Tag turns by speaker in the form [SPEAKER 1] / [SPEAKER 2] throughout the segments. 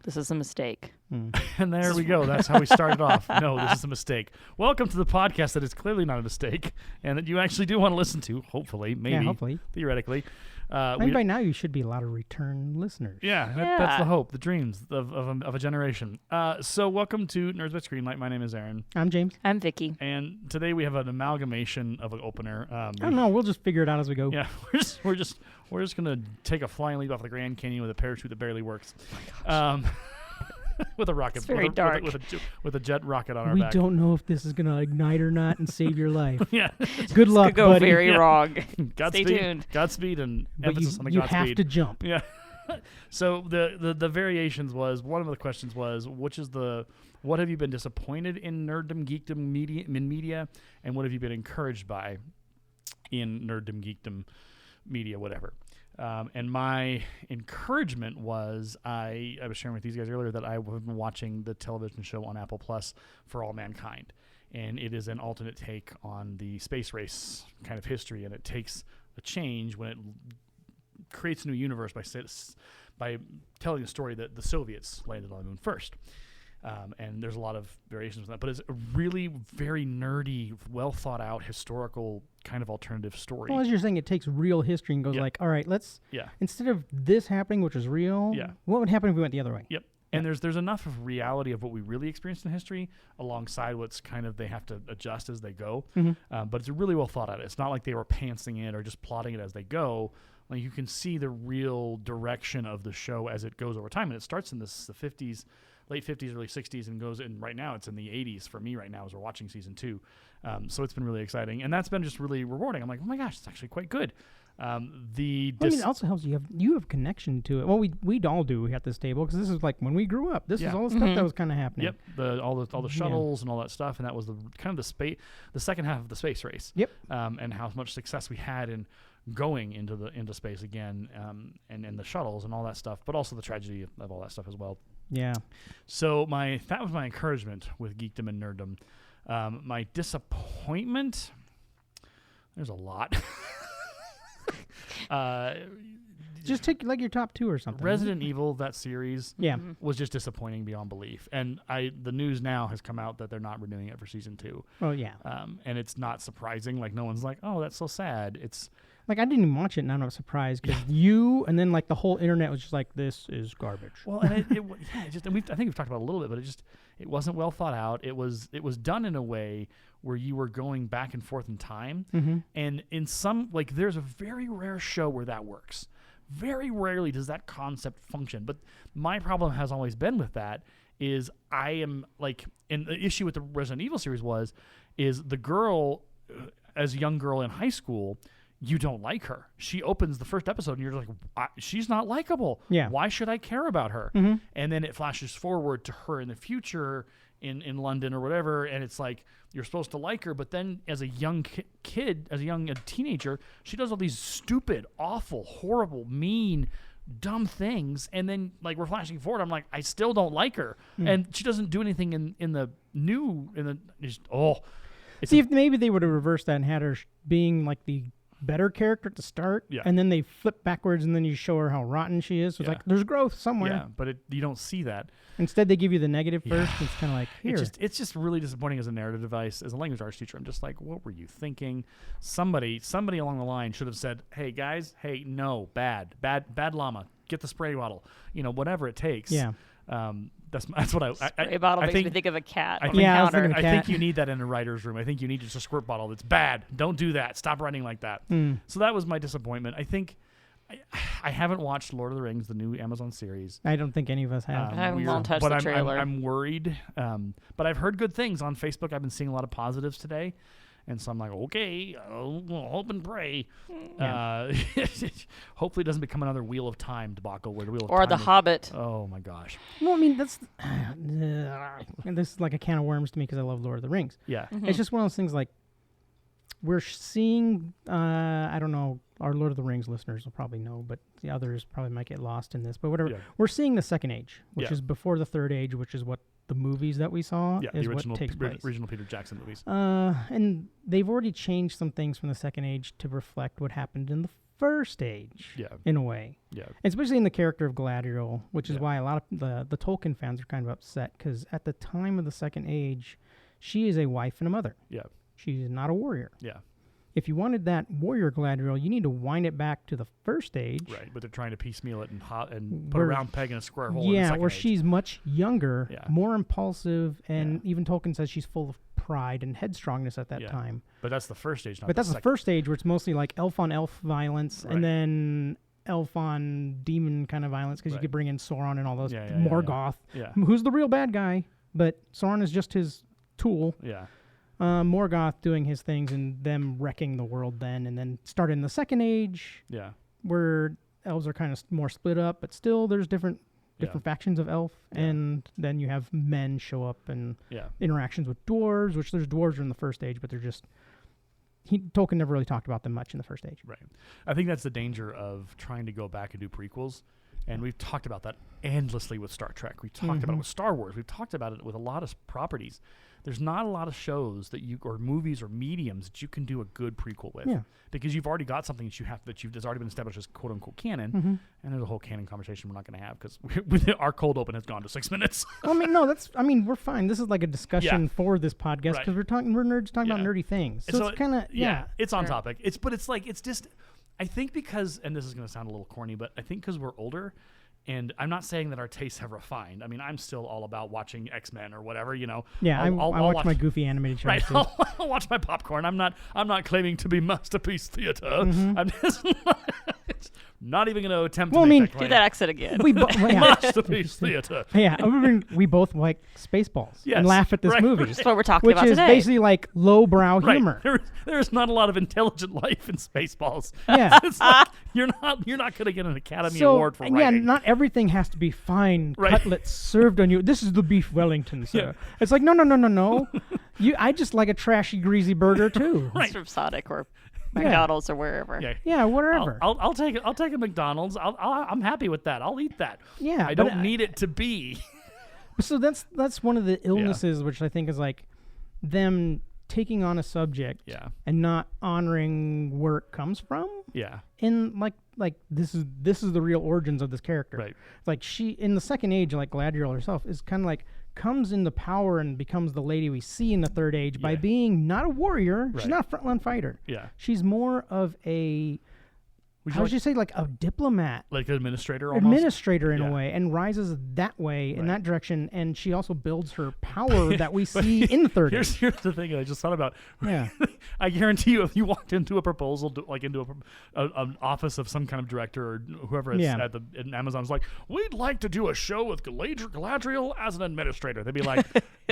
[SPEAKER 1] This is a mistake.
[SPEAKER 2] And there we go. That's how we started off. No, this is a mistake. Welcome to the podcast that is clearly not a mistake and that you actually do want to listen to, hopefully, maybe,
[SPEAKER 3] yeah, hopefully.
[SPEAKER 2] Theoretically.
[SPEAKER 3] And by now you should be a lot of return listeners.
[SPEAKER 2] Yeah, that's the hope, the dreams of a generation. So welcome to Nerds by Screenlight. My name is Aaron.
[SPEAKER 3] I'm James.
[SPEAKER 1] I'm Vicki.
[SPEAKER 2] And today we have an amalgamation of an opener.
[SPEAKER 3] I don't know. We'll just figure it out as we go.
[SPEAKER 2] Yeah, we're just gonna take a flying leap off the Grand Canyon with a parachute that barely works. With a rocket.
[SPEAKER 1] It's very dark.
[SPEAKER 2] With a jet rocket on our
[SPEAKER 3] we
[SPEAKER 2] back.
[SPEAKER 3] don't know if this is going to ignite or not and save your life.
[SPEAKER 2] Yeah.
[SPEAKER 3] Good luck,
[SPEAKER 1] could go
[SPEAKER 3] buddy.
[SPEAKER 1] very wrong.
[SPEAKER 2] Godspeed,
[SPEAKER 1] Stay tuned.
[SPEAKER 2] Godspeed and
[SPEAKER 3] But
[SPEAKER 2] emphasis on the
[SPEAKER 3] you
[SPEAKER 2] Godspeed.
[SPEAKER 3] have to jump.
[SPEAKER 2] Yeah. So the variations was, one of the questions was, what have you been disappointed in nerddom, geekdom, media, and what have you been encouraged by in nerddom, geekdom, media, whatever. And my encouragement was, I was sharing with these guys earlier that I have been watching the television show on Apple Plus For All Mankind. And it is an alternate take on the space race kind of history, and it takes a change when it creates a new universe by telling the story that the Soviets landed on the moon first. And there's a lot of variations of that, but it's a really very nerdy, well thought out, historical kind of alternative story.
[SPEAKER 3] Well, as you're saying, it takes real history and goes like, all right, let's, instead of this happening, which is real, what would happen if we went the other way?
[SPEAKER 2] Yep. And there's enough of reality of what we really experienced in history alongside what's kind of they have to adjust as they go. But it's really well thought out. It's not like they were pantsing it or just plotting it as they go. Like you can see the real direction of the show as it goes over time. And it starts in the 50s, late 50s, early 60s, and goes in right now. It's in the 80s for me right now as we're watching season 2. So it's been really exciting. And that's been just really rewarding. I'm like, oh my gosh, it's actually quite good.
[SPEAKER 3] It also helps you have connection to it. Well, we all do at this table because this is like when we grew up. This is all the stuff that was kind of happening.
[SPEAKER 2] Yep, all the shuttles and all that stuff, and that was the second half of the space race.
[SPEAKER 3] Yep,
[SPEAKER 2] and how much success we had in going into space again, and the shuttles and all that stuff, but also the tragedy of all that stuff as well.
[SPEAKER 3] Yeah. So
[SPEAKER 2] that was my encouragement with geekdom and nerddom. My disappointment, there's a lot.
[SPEAKER 3] Just take like your top 2 or something.
[SPEAKER 2] Resident Evil, that series,
[SPEAKER 3] was
[SPEAKER 2] just disappointing beyond belief. And the news now has come out that they're not renewing it for season 2.
[SPEAKER 3] Oh yeah.
[SPEAKER 2] And it's not surprising. Like no one's like, oh, that's so sad. It's
[SPEAKER 3] like I didn't even watch it, and I'm not surprised because you and then like the whole internet was just like, this is garbage.
[SPEAKER 2] Well, and I think we've talked about it a little bit, but it wasn't well thought out. It was done in a way where you were going back and forth in time, and in some there's a very rare show where that works. Very rarely does that concept function. But my problem has always been with that is I am like, and the issue with the Resident Evil series is the girl, as a young girl in high school, you don't like her. She opens the first episode and you're like, she's not likable.
[SPEAKER 3] Yeah.
[SPEAKER 2] Why should I care about her? And then it flashes forward to her in the future in London or whatever, and it's like you're supposed to like her, but then as a young kid, as a young teenager, she does all these stupid, awful, horrible, mean, dumb things, and then like we're flashing forward, I'm like, I still don't like her, and she doesn't do anything in the new See, if
[SPEAKER 3] maybe they would have reversed that and had her being like the better character to start, and then they flip backwards, and then you show her how rotten she is. So it's like there's growth somewhere.
[SPEAKER 2] Yeah, but you don't see that.
[SPEAKER 3] Instead, they give you the negative first. It's kind of like here.
[SPEAKER 2] It's just really disappointing as a narrative device. As a language arts teacher, I'm just like, what were you thinking? Somebody along the line should have said, "Hey guys, no, bad llama. Get the spray bottle. Whatever it takes."
[SPEAKER 3] Yeah.
[SPEAKER 2] That's what
[SPEAKER 1] spray bottle makes me think of a cat.
[SPEAKER 2] I think you need that in a writer's room. I think you need just a squirt bottle that's bad. Don't do that. Stop writing like that. So that was my disappointment. I think I haven't watched Lord of the Rings, the new Amazon series.
[SPEAKER 3] I don't think any of us have.
[SPEAKER 1] I haven't touched the trailer.
[SPEAKER 2] I'm worried. But I've heard good things on Facebook. I've been seeing a lot of positives today. And so I'm like, okay, I'll hope and pray.
[SPEAKER 3] Yeah.
[SPEAKER 2] Hopefully it doesn't become another Wheel of Time debacle where the Wheel of
[SPEAKER 1] Time. Or The Hobbit.
[SPEAKER 2] Oh, my gosh.
[SPEAKER 3] Well, I mean, that's... this is like a can of worms to me because I love Lord of the Rings.
[SPEAKER 2] Yeah.
[SPEAKER 3] It's just one of those things like we're seeing... I don't know. Our Lord of the Rings listeners will probably know, but the others probably might get lost in this. But whatever. Yeah. We're seeing the Second Age, which is before the Third Age, which is what the movies that we saw is
[SPEAKER 2] the original,
[SPEAKER 3] what takes place.
[SPEAKER 2] Original Peter Jackson movies.
[SPEAKER 3] And they've already changed some things from the Second Age to reflect what happened in the first age.
[SPEAKER 2] Yeah.
[SPEAKER 3] In a way.
[SPEAKER 2] Yeah.
[SPEAKER 3] Especially in the character of Galadriel, which is why a lot of the Tolkien fans are kind of upset, because at the time of the Second Age, she is a wife and a mother.
[SPEAKER 2] Yeah.
[SPEAKER 3] She's not a warrior.
[SPEAKER 2] Yeah.
[SPEAKER 3] If you wanted that warrior Galadriel, you need to wind it back to the first age.
[SPEAKER 2] Right, but they're trying to piecemeal it and put a round peg in a square hole.
[SPEAKER 3] Yeah,
[SPEAKER 2] in the second
[SPEAKER 3] where
[SPEAKER 2] age.
[SPEAKER 3] she's much younger, more impulsive, and even Tolkien says she's full of pride and headstrongness at that time.
[SPEAKER 2] But that's the first stage, not
[SPEAKER 3] But that's the first stage where it's mostly like elf on elf violence,
[SPEAKER 2] Right.
[SPEAKER 3] and then elf on demon kind of violence, because you could bring in Sauron and all those Morgoth, who's the real bad guy, but Sauron is just his tool.
[SPEAKER 2] Yeah.
[SPEAKER 3] Morgoth doing his things and them wrecking the world then, and then start in the Second Age, where elves are kind of more split up, but still there's different factions of elf, and then you have men show up and interactions with dwarves, which there's dwarves in the first age, but they're just Tolkien never really talked about them much in the first age.
[SPEAKER 2] Right. I think that's the danger of trying to go back and do prequels. And we've talked about that endlessly with Star Trek. We've talked about it with Star Wars. We've talked about it with a lot of properties. There's not a lot of shows or movies or mediums that you can do a good prequel with, because you've already got something that's already been established as quote unquote canon, and there's a whole canon conversation we're not going to have because our cold open has gone to 6 minutes.
[SPEAKER 3] Well, we're fine. This is like a discussion for this podcast because we're nerds talking about nerdy things. So it's kind of
[SPEAKER 2] it's on topic. I think because, and this is going to sound a little corny, but I think because we're older, and I'm not saying that our tastes have refined. I mean, I'm still all about watching X-Men or whatever, Yeah,
[SPEAKER 3] I'll watch my goofy animated shows.
[SPEAKER 2] Right,
[SPEAKER 3] too.
[SPEAKER 2] I'll watch my popcorn. I'm not claiming to be masterpiece theater. I'm just not even going to attempt to make that claim.
[SPEAKER 1] Do that accent again.
[SPEAKER 2] Masterpiece theater.
[SPEAKER 3] Yeah, we both like Spaceballs and laugh at this movie.
[SPEAKER 1] That's what we're talking about
[SPEAKER 3] today.
[SPEAKER 1] today.
[SPEAKER 3] Which is basically like lowbrow humor.
[SPEAKER 2] There's not a lot of intelligent life in Spaceballs.
[SPEAKER 3] Yeah.
[SPEAKER 2] It's like, you're not going to get an Academy Award for writing.
[SPEAKER 3] Yeah, not everything has to be fine cutlets served on you. This is the beef Wellington, sir. Yeah. It's like, no. I just like a trashy, greasy burger, too.
[SPEAKER 1] It's from Sonic or McDonald's or wherever.
[SPEAKER 3] Yeah, whatever.
[SPEAKER 2] I'll take it. I'll take a McDonald's. I'm happy with that. I'll eat that.
[SPEAKER 3] Yeah,
[SPEAKER 2] I don't need it to be.
[SPEAKER 3] So that's one of the illnesses, which I think is like them taking on a subject and not honoring where it comes from.
[SPEAKER 2] Yeah.
[SPEAKER 3] And like this is the real origins of this character.
[SPEAKER 2] Right.
[SPEAKER 3] Like she in the Second Age, like Galadriel herself, is kind of like comes into power and becomes the lady we see in the Third Age by being not a warrior. Right. She's not a frontline fighter.
[SPEAKER 2] Yeah.
[SPEAKER 3] She's more of a how would you say, like a diplomat,
[SPEAKER 2] like an administrator, almost?
[SPEAKER 3] Administrator in a way, and rises that way in that direction. And she also builds her power that we see in the Third Age.
[SPEAKER 2] Here's the thing I just thought about.
[SPEAKER 3] Yeah,
[SPEAKER 2] I guarantee you, if you walked into a proposal, into an office of some kind of director or whoever is at Amazon's like, we'd like to do a show with Galadriel as an administrator. They'd be like,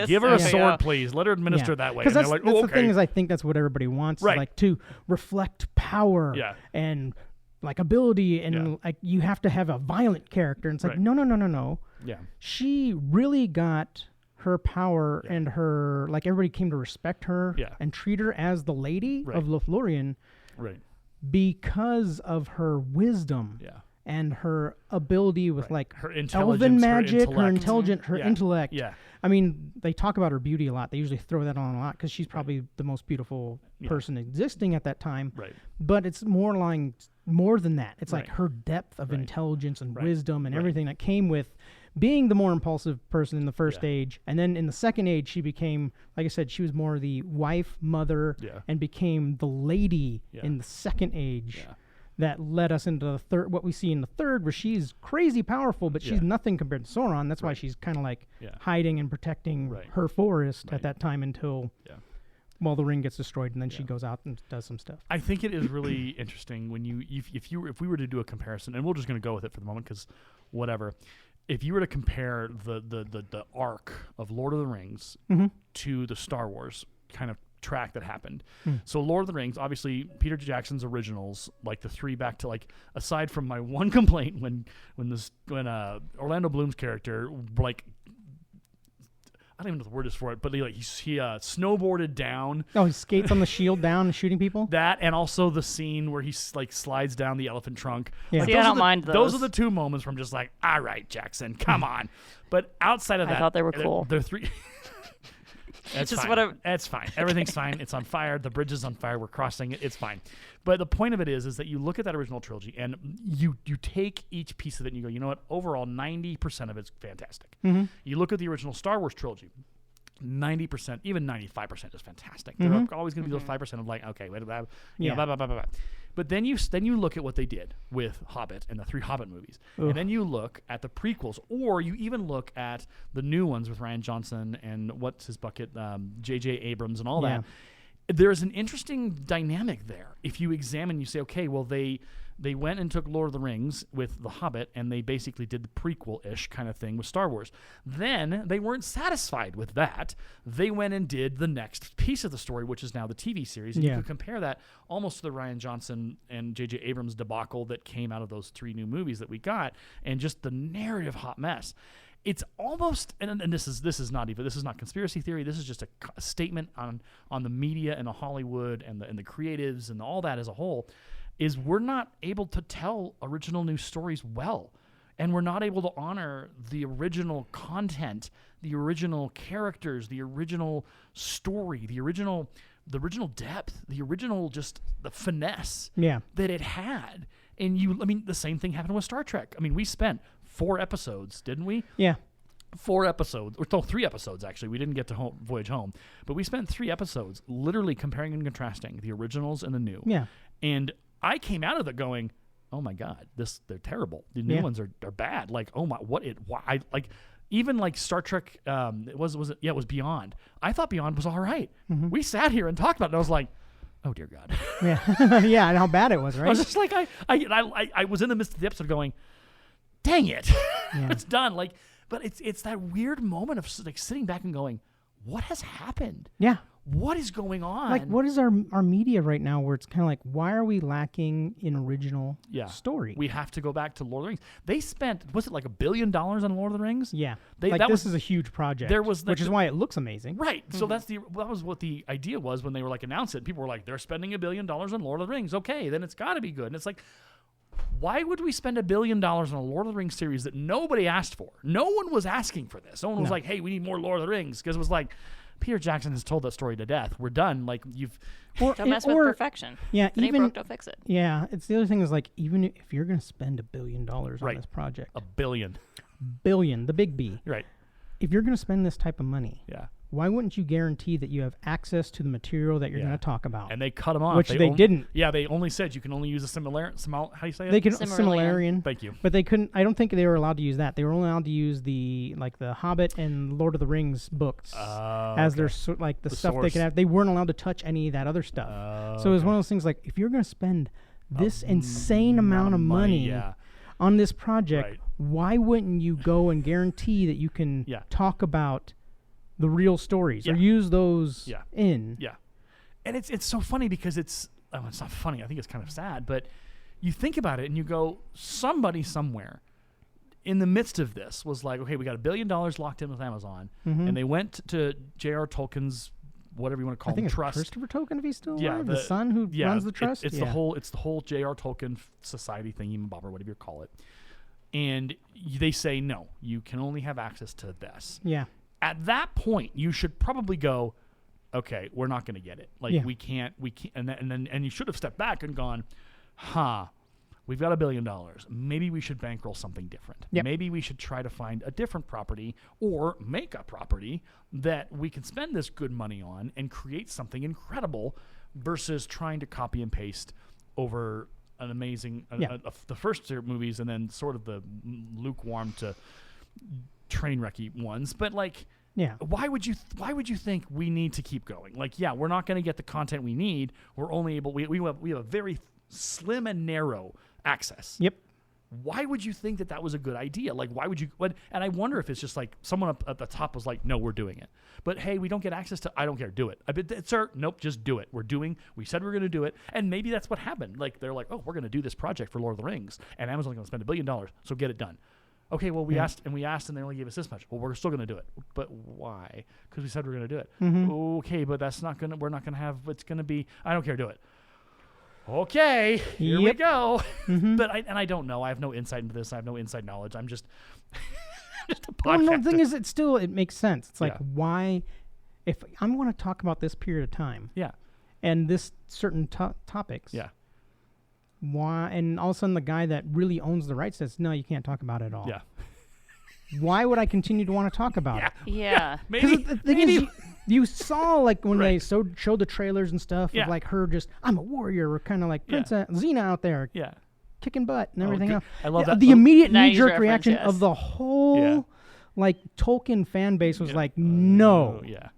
[SPEAKER 2] give her a sword, please. Let her administer that way.
[SPEAKER 3] Because that's the thing is, I think that's what everybody wants, like to reflect power and like ability, and like you have to have a violent character. And it's like, no.
[SPEAKER 2] Yeah.
[SPEAKER 3] She really got her power and her, like everybody came to respect her and treat her as the lady of Lothlorien because of her wisdom and her ability with like
[SPEAKER 2] her
[SPEAKER 3] elven magic, her intellect.
[SPEAKER 2] Yeah.
[SPEAKER 3] I mean, they talk about her beauty a lot. They usually throw that on a lot because she's probably the most beautiful person existing at that time.
[SPEAKER 2] Right.
[SPEAKER 3] But it's more than that. It's like her depth of intelligence and wisdom and everything that came with being the more impulsive person in the First Age. And then in the Second Age, she became, like I said, she was more the wife, mother, and became the lady in the Second Age. Yeah. That led us into the third, what we see in the third, where she's crazy powerful, but she's nothing compared to Sauron. That's why she's kind of like hiding and protecting her forest at that time until the ring gets destroyed, and then she goes out and does some stuff.
[SPEAKER 2] I think it is really interesting when if we were to do a comparison, and we're just going to go with it for the moment because whatever. If you were to compare the arc of Lord of the Rings to the Star Wars kind of track that happened. So Lord of the Rings, obviously Peter Jackson's originals, like the three back to like, aside from my one complaint when Orlando Bloom's character, like, I don't even know the word is for it, but he snowboarded down. Oh,
[SPEAKER 3] he skates on the shield down, shooting people.
[SPEAKER 2] That, and also the scene where he like slides down the elephant trunk.
[SPEAKER 3] Yeah.
[SPEAKER 2] Like,
[SPEAKER 1] I don't mind those.
[SPEAKER 2] Those are the two moments where I'm just like, all right, Jackson, come on. But outside of that,
[SPEAKER 1] I thought they were cool.
[SPEAKER 2] They're three. That's
[SPEAKER 1] Just
[SPEAKER 2] fine. That's fine. Everything's fine. It's on fire. The bridge is on fire. We're crossing it. It's fine. But the point of it is that you look at that original trilogy and you take each piece of it and you go, you know what? Overall, 90% of it's fantastic. You look at the original Star Wars trilogy. 90%, even 95% is fantastic. There are always going to be those 5% of like, okay, blah, blah, blah. But then you look at what they did with Hobbit and the 3 Hobbit movies. And then you look at the prequels, or you even look at the new ones with Rian Johnson and what's his bucket, J.J. Abrams and all that. There's an interesting dynamic there. If you examine, you say, okay, well, they went and took Lord of the Rings with The Hobbit, and they basically did the prequel-ish kind of thing with Star Wars. Then they weren't satisfied with that. They went and did the next piece of the story, which is now the TV series. And you could compare that almost to the Rian Johnson and J.J. Abrams debacle that came out of those 3 new movies that we got, and just the narrative hot mess. It's almost, and this is not conspiracy theory. This is just a statement on the media and the Hollywood and the creatives and all that as a whole. Is we're not able to tell original new stories well, and we're not able to honor the original content, the original characters, the original story, the original depth, the original just the finesse that it had. And the same thing happened with Star Trek. I mean, we spent 4 episodes, didn't we?
[SPEAKER 3] Yeah.
[SPEAKER 2] 4 episodes, or 3 episodes actually. We didn't get to Voyage Home, but we spent 3 episodes literally comparing and contrasting the originals and the new. Yeah. And I came out of it going, oh my God, they're terrible. The new ones are bad. Like, oh my, why? Like, even like Star Trek, it was Beyond. I thought Beyond was all right. We sat here and talked about it, and I was like, oh dear God.
[SPEAKER 3] Yeah, and how bad it was, right?
[SPEAKER 2] I was just like, I was in the midst of the episode going, dang it, it's done. Like, but it's that weird moment of like sitting back and going, what has happened? Yeah. What is going on?
[SPEAKER 3] Like, what is our media right now where it's kind of like, why are we lacking in original story?
[SPEAKER 2] We have to go back to Lord of the Rings. They spent, was it like $1 billion on Lord of the Rings?
[SPEAKER 3] Yeah. This is a huge project, which is why it looks amazing.
[SPEAKER 2] Right. So that was what the idea was when they were like announced it. People were like, they're spending $1 billion on Lord of the Rings. Okay, then it's got to be good. And it's like, why would we spend $1 billion on a Lord of the Rings series that nobody asked for? No one was asking for this. No one was like, hey, we need more Lord of the Rings. Because it was like, Peter Jackson has told that story to death. We're done. Like,
[SPEAKER 1] don't mess with perfection.
[SPEAKER 3] Yeah,
[SPEAKER 1] if it ain't broke, don't fix it.
[SPEAKER 3] Yeah, it's the other thing is like, even if you're going to spend $1 billion on this project,
[SPEAKER 2] $1 billion,
[SPEAKER 3] the big B,
[SPEAKER 2] right?
[SPEAKER 3] If you're going to spend this type of money, why wouldn't you guarantee that you have access to the material that you're going to talk about?
[SPEAKER 2] And they cut them off,
[SPEAKER 3] which they didn't.
[SPEAKER 2] Yeah, they only said you can only use a how do you say it?
[SPEAKER 3] They can Similarian.
[SPEAKER 2] Thank you.
[SPEAKER 3] But they couldn't. I don't think they were allowed to use that. They were only allowed to use the Hobbit and Lord of the Rings books as their stuff source. They could have. They weren't allowed to touch any of that other stuff. So it was one of those things like, if you're going to spend this insane amount of money on this project, why wouldn't you go and guarantee that you can talk about the real stories or use those in?
[SPEAKER 2] Yeah. And it's so funny because it's not funny. I think it's kind of sad, but you think about it and you go, somebody somewhere in the midst of this was like, okay, we got $1 billion locked in with Amazon, and they went to J.R. Tolkien's, whatever you want to call him, trust.
[SPEAKER 3] Christopher Tolkien, if he's still alive, the son who runs the trust.
[SPEAKER 2] It's the whole J.R. Tolkien society thingy, or whatever you call it. And they say, no, you can only have access to this. Yeah. At that point, you should probably go, okay, we're not going to get it. Like, we can't, and you should have stepped back and gone, we've got $1 billion. Maybe we should bankroll something different. Yep. Maybe we should try to find a different property or make a property that we can spend this good money on and create something incredible versus trying to copy and paste over an amazing, the first movies and then sort of the lukewarm to train wrecky ones. But like, why would you think we need to keep going? Like, we're not going to get the content we need. We're only able, we have a very slim and narrow access. Yep. Why would you think that was a good idea? Like, why would you? And I wonder if it's just like someone up at the top was like, no, we're doing it. But hey, we don't get access to, I don't care, do it. Sir, nope, just do it. We said we were going to do it. And maybe that's what happened. Like, they're like, oh, we're going to do this project for Lord of the Rings. And Amazon's going to spend $1 billion, so get it done. Okay, well, we asked, and they only gave us this much. Well, we're still going to do it. But why? Because we said we're going to do it. Mm-hmm. Okay, but we're not going to have, it's going to be, I don't care, do it. Okay, here we go. Mm-hmm. But I don't know. I have no insight into this. I have no inside knowledge. I'm just a podcaster.
[SPEAKER 3] Well, no, the thing is, it makes sense. It's like, why, if I'm going to talk about this period of time,
[SPEAKER 2] Yeah.
[SPEAKER 3] and this certain topics,
[SPEAKER 2] Yeah.
[SPEAKER 3] why? And all of a sudden, the guy that really owns the rights says, "No, you can't talk about it at all."
[SPEAKER 2] Yeah.
[SPEAKER 3] Why would I continue to want to talk about it?
[SPEAKER 1] Yeah.
[SPEAKER 3] Because the thing is, you saw like when they showed the trailers and stuff of like her just, I'm a warrior, or kind of like Princess Xena out there, kicking butt and everything else.
[SPEAKER 2] I love that.
[SPEAKER 3] The immediate
[SPEAKER 1] 90s
[SPEAKER 3] knee-jerk reaction
[SPEAKER 1] reference,
[SPEAKER 3] of the whole like Tolkien fan base was like, no.
[SPEAKER 2] Yeah.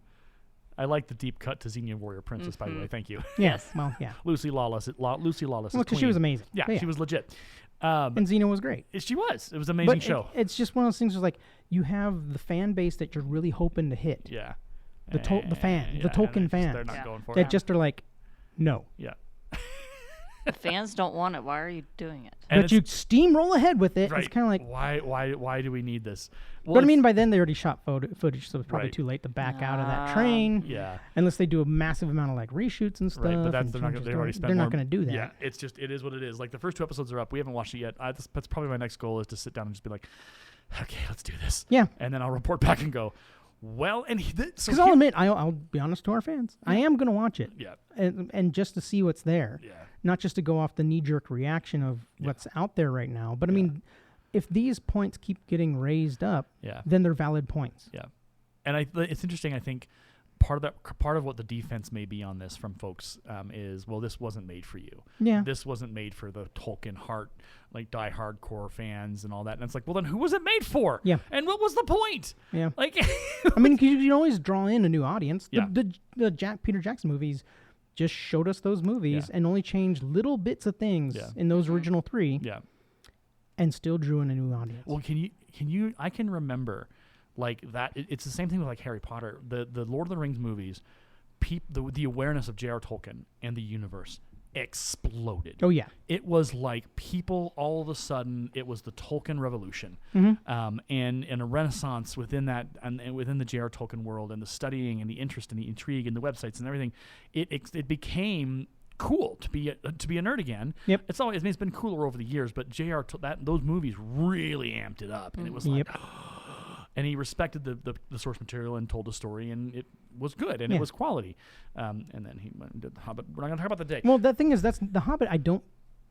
[SPEAKER 2] I like the deep cut to Xena Warrior Princess, by the way. Thank you.
[SPEAKER 3] Yes. Well, yeah.
[SPEAKER 2] Lucy Lawless. Lucy Lawless.
[SPEAKER 3] Well, because she was amazing.
[SPEAKER 2] Yeah, she was legit.
[SPEAKER 3] And Xena was great.
[SPEAKER 2] She was. It was an amazing show.
[SPEAKER 3] It's just one of those things where like you have the fan base that you're really hoping to hit.
[SPEAKER 2] Yeah.
[SPEAKER 3] The Tolkien fan.
[SPEAKER 2] They're not going for
[SPEAKER 3] that
[SPEAKER 2] it.
[SPEAKER 3] just are like, no.
[SPEAKER 2] Yeah.
[SPEAKER 1] The fans don't want it. Why are you doing it?
[SPEAKER 3] But you steamroll ahead with it.
[SPEAKER 2] Right.
[SPEAKER 3] It's kind of like,
[SPEAKER 2] why do we need this? Well,
[SPEAKER 3] but I mean, by then they already shot footage, so it's probably too late to back out of that train.
[SPEAKER 2] Yeah.
[SPEAKER 3] Unless they do a massive amount of like reshoots and stuff.
[SPEAKER 2] Right, but they're not. They've already spent.
[SPEAKER 3] They're not going to do that.
[SPEAKER 2] Yeah, it is what it is. Like the first 2 episodes are up. We haven't watched it yet. That's probably my next goal is to sit down and just be like, okay, let's do this.
[SPEAKER 3] Yeah.
[SPEAKER 2] And then I'll report back and go, well, and
[SPEAKER 3] because I'll admit, I'll be honest to our fans, I am going to watch it.
[SPEAKER 2] Yeah.
[SPEAKER 3] And just to see what's there.
[SPEAKER 2] Yeah.
[SPEAKER 3] Not just to go off the knee-jerk reaction of what's out there right now. But I mean, if these points keep getting raised up, then they're valid points.
[SPEAKER 2] Yeah. And it's interesting, I think, part of what the defense may be on this from folks is, well, this wasn't made for you.
[SPEAKER 3] Yeah.
[SPEAKER 2] This wasn't made for the Tolkien die hardcore fans and all that. And it's like, well, then who was it made for?
[SPEAKER 3] Yeah.
[SPEAKER 2] And what was the point?
[SPEAKER 3] Yeah.
[SPEAKER 2] Like,
[SPEAKER 3] I mean, because you can always draw in a new audience.
[SPEAKER 2] Yeah.
[SPEAKER 3] The Peter Jackson movies just showed us those movies and only changed little bits of things in those original 3.
[SPEAKER 2] Yeah.
[SPEAKER 3] And still drew in a new audience.
[SPEAKER 2] Well, I can remember like that. It's the same thing with like Harry Potter, the Lord of the Rings movies. The awareness of J.R. Tolkien and the universe exploded.
[SPEAKER 3] Oh yeah,
[SPEAKER 2] it was like people all of a sudden. It was the Tolkien revolution, and a renaissance within that, and within the J.R. Tolkien world, and the studying and the interest and the intrigue and the websites and everything. It became cool to be a nerd again.
[SPEAKER 3] Yep.
[SPEAKER 2] It's been cooler over the years, but those movies really amped it up, and it was like. And he respected the source material and told the story, and it was good, and it was quality. And then he went and did The Hobbit. We're not going to talk about the day.
[SPEAKER 3] Well, the thing is, that's The Hobbit. I don't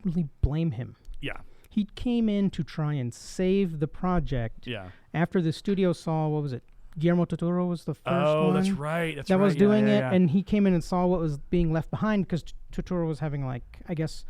[SPEAKER 3] really blame him.
[SPEAKER 2] Yeah.
[SPEAKER 3] He came in to try and save the project.
[SPEAKER 2] Yeah.
[SPEAKER 3] After the studio saw, what was it? Guillermo del Toro was the first one.
[SPEAKER 2] Oh, that's right.
[SPEAKER 3] That was doing it, and he came in and saw what was being left behind because del Toro was having, like, I guess,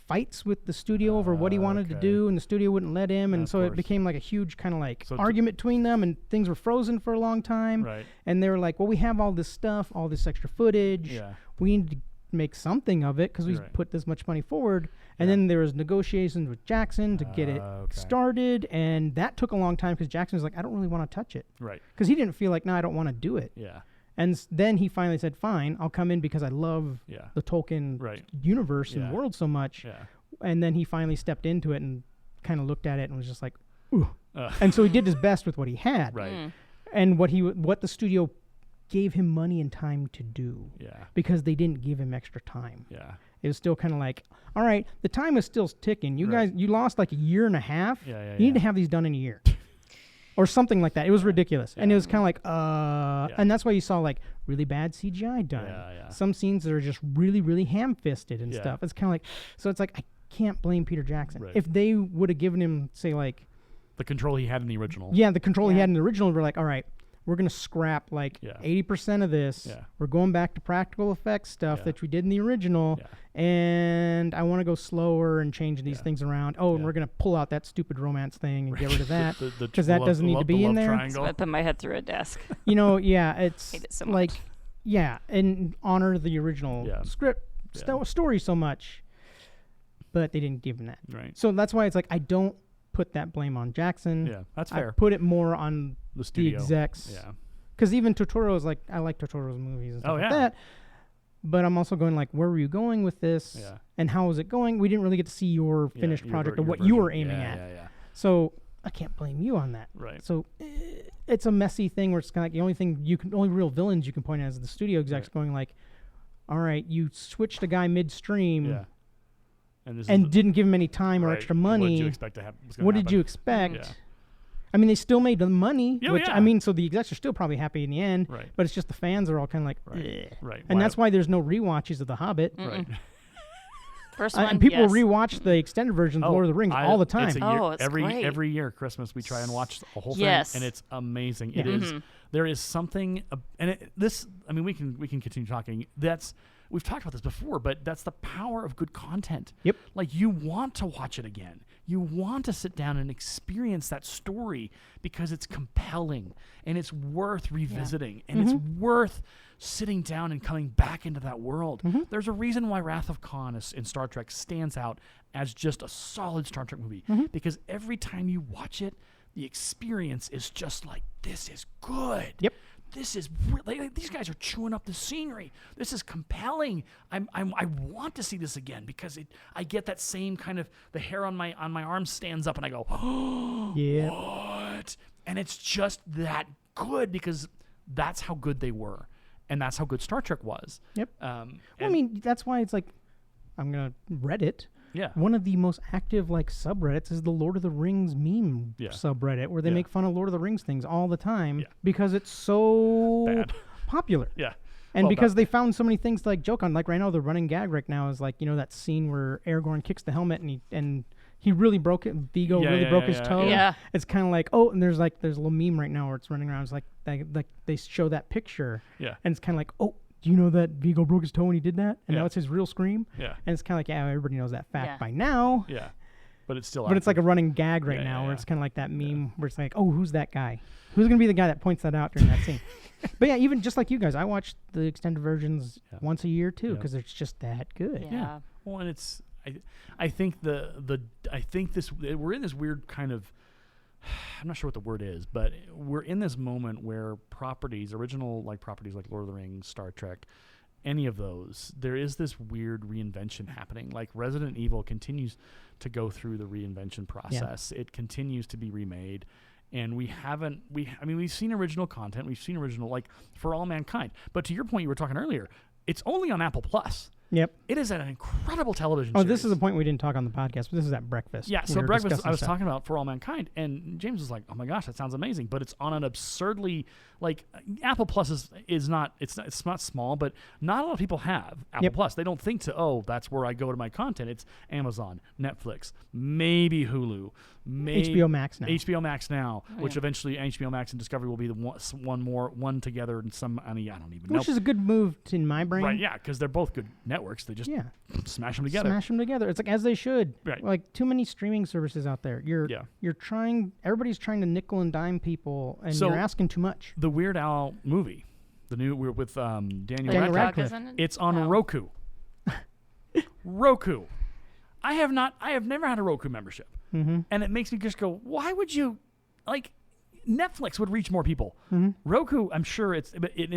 [SPEAKER 3] fights with the studio over what he wanted to do, and the studio wouldn't let him, and so it became like a huge kind of like argument between them, and things were frozen for a long time.
[SPEAKER 2] Right.
[SPEAKER 3] And they were like, well, we have all this stuff, all this extra footage.
[SPEAKER 2] Yeah.
[SPEAKER 3] We need to make something of it because we put this much money forward. And then there was negotiations with Jackson to get it started, and that took a long time because Jackson was like, I don't really want to touch it.
[SPEAKER 2] Right.
[SPEAKER 3] Because he didn't feel like, no, I don't want to do it.
[SPEAKER 2] Yeah.
[SPEAKER 3] And then he finally said, fine, I'll come in because I love the Tolkien universe and world so much.
[SPEAKER 2] Yeah.
[SPEAKER 3] And then he finally stepped into it and kind of looked at it and was just like, ooh. And so he did his best with what he had.
[SPEAKER 2] Right.
[SPEAKER 3] And what the studio gave him money and time to do.
[SPEAKER 2] Yeah.
[SPEAKER 3] Because they didn't give him extra time.
[SPEAKER 2] Yeah.
[SPEAKER 3] It was still kind of like, all right, the time is still ticking. You guys, you lost like a year and a half. You need to have these done in a year. Or something like that. It was ridiculous. And it was kind of like, and that's why you saw like really bad CGI done. Some scenes that are just really, really ham-fisted and stuff. It's kind of like, so it's like, I can't blame Peter Jackson. If they would have given him, say, like...
[SPEAKER 2] the control he had in the original.
[SPEAKER 3] Yeah, the control he had in the original, we're like, all right, we're going to scrap like 80% of this. We're going back to practical effects stuff that we did in the original. And I want to go slower and change these things around. Oh, and we're going to pull out that stupid romance thing and get rid of that because that doesn't need to be in there.
[SPEAKER 1] So I put my head through a desk.
[SPEAKER 3] You know, it's
[SPEAKER 1] hate it so
[SPEAKER 3] like,
[SPEAKER 1] much.
[SPEAKER 3] and honor the original script story so much. But they didn't give him that.
[SPEAKER 2] Right.
[SPEAKER 3] So that's why it's like, I don't put that blame on Jackson.
[SPEAKER 2] Yeah, that's fair.
[SPEAKER 3] I put it more on
[SPEAKER 2] the studio.
[SPEAKER 3] Execs.
[SPEAKER 2] Yeah.
[SPEAKER 3] Because even Totoro's like, I like Totoro's movies and stuff like that. But I'm also going like, where were you going with this? Yeah. And how was it going? We didn't really get to see your finished project or what you were aiming at. So I can't blame you on that.
[SPEAKER 2] Right.
[SPEAKER 3] So it's a messy thing where it's kind of like the only real villains you can point at is the studio execs going like, all right, you switched a guy midstream.
[SPEAKER 2] Yeah.
[SPEAKER 3] And didn't give him any time or extra money.
[SPEAKER 2] What did you expect to happen?
[SPEAKER 3] What did you expect? I mean, they still made the money,
[SPEAKER 2] Yeah,
[SPEAKER 3] which
[SPEAKER 2] yeah.
[SPEAKER 3] I mean, so the execs are still probably happy in the end.
[SPEAKER 2] Right.
[SPEAKER 3] But it's just the fans are all kind of like,
[SPEAKER 2] Right.
[SPEAKER 3] "Ugh."
[SPEAKER 2] Right.
[SPEAKER 3] And that's why there's no rewatches of The Hobbit.
[SPEAKER 2] Right.
[SPEAKER 1] First one,
[SPEAKER 3] And people
[SPEAKER 1] yes.
[SPEAKER 3] rewatch the extended version of Lord of the Rings all the time.
[SPEAKER 2] It's a year,
[SPEAKER 1] it's
[SPEAKER 2] every
[SPEAKER 1] great.
[SPEAKER 2] every year Christmas we try and watch a whole
[SPEAKER 1] Yes.
[SPEAKER 2] thing, and it's amazing.
[SPEAKER 3] Yeah.
[SPEAKER 2] It is. There is something, this. I mean, we can continue talking. We've talked about this before, but that's the power of good content.
[SPEAKER 3] Yep.
[SPEAKER 2] Like, you want to watch it again. You want to sit down and experience that story because it's compelling and it's worth revisiting and it's worth sitting down and coming back into that world. There's a reason why Wrath of Khan in Star Trek stands out as just a solid Star Trek movie, because every time you watch it, the experience is just like, this is good.
[SPEAKER 3] Yep.
[SPEAKER 2] This is like, these guys are chewing up the scenery. This is compelling. I want to see this again because I get that same kind of, the hair on my arm stands up and I go, oh,
[SPEAKER 3] Yeah.
[SPEAKER 2] what? And it's just that good because that's how good they were, and that's how good Star Trek was.
[SPEAKER 3] Yep.
[SPEAKER 2] Well,
[SPEAKER 3] I mean, that's why it's like, I'm going to Reddit.
[SPEAKER 2] Yeah.
[SPEAKER 3] One of the most active like subreddits is the Lord of the Rings meme subreddit, where they make fun of Lord of the Rings things all the time because it's so
[SPEAKER 2] Bad.
[SPEAKER 3] popular.
[SPEAKER 2] Yeah.
[SPEAKER 3] And
[SPEAKER 2] Well,
[SPEAKER 3] because they found so many things to like joke on. Like right now, the running gag right now is like, you know, that scene where Aragorn kicks the helmet and he really broke it. Vigo really broke his toe.
[SPEAKER 1] Yeah.
[SPEAKER 3] It's kind of like, oh, and there's a little meme right now where it's running around. It's like they show that picture.
[SPEAKER 2] Yeah.
[SPEAKER 3] And it's kind of like, oh, do you know that Vigo broke his toe when he did that? And
[SPEAKER 2] Yeah.
[SPEAKER 3] now it's his real scream.
[SPEAKER 2] Yeah.
[SPEAKER 3] And it's kind of like, yeah, everybody knows that fact
[SPEAKER 1] Yeah.
[SPEAKER 3] by now.
[SPEAKER 2] Yeah. But it's still.
[SPEAKER 3] But it's like a running gag right
[SPEAKER 2] Yeah,
[SPEAKER 3] now
[SPEAKER 2] yeah,
[SPEAKER 3] where
[SPEAKER 2] yeah.
[SPEAKER 3] it's kind of like that meme where it's like, oh, who's that guy? Who's going to be the guy that points that out during that scene? But yeah, even just like you guys, I watch the extended versions once a year too because it's just that good.
[SPEAKER 1] Yeah.
[SPEAKER 2] Well, and it's I think we're in this weird kind of, I'm not sure what the word is, but we're in this moment where original like properties like Lord of the Rings, Star Trek, any of those, there is this weird reinvention happening. Like Resident Evil continues to go through the reinvention process. It continues to be remade. And we've seen original content. We've seen original, like For All Mankind. But to your point, you were talking earlier, it's only on Apple Plus.
[SPEAKER 3] Yep.
[SPEAKER 2] It is an incredible television
[SPEAKER 3] Oh,
[SPEAKER 2] series.
[SPEAKER 3] this is a point we didn't talk on the podcast, but this is at breakfast.
[SPEAKER 2] Yeah,
[SPEAKER 3] We
[SPEAKER 2] so
[SPEAKER 3] were
[SPEAKER 2] breakfast,
[SPEAKER 3] discussing
[SPEAKER 2] I was
[SPEAKER 3] stuff.
[SPEAKER 2] talking about For All Mankind, and James was like, "Oh my gosh, that sounds amazing!" But it's on an absurdly, like, Apple Plus is not small, but not a lot of people have Apple Plus. They don't think that's where I go to my content. It's Amazon, Netflix, maybe Hulu, maybe
[SPEAKER 3] HBO Max now.
[SPEAKER 2] HBO Max now, which eventually HBO Max and Discovery will be the one together in some. I don't even know.
[SPEAKER 3] Which is a good move in my brain.
[SPEAKER 2] Right? Yeah, because they're both good networks. They just smash them together.
[SPEAKER 3] Smash them together. It's like as they should.
[SPEAKER 2] Right.
[SPEAKER 3] Like too many streaming services out there. Everybody's trying to nickel and dime people, and you're asking too much.
[SPEAKER 2] The Weird Al movie, the new with Daniel
[SPEAKER 3] Radcliffe.
[SPEAKER 2] Radcliffe. It's on Roku. Roku. I have never had a Roku membership, and it makes me just go, why would you, like, Netflix would reach more people. Roku, I'm sure in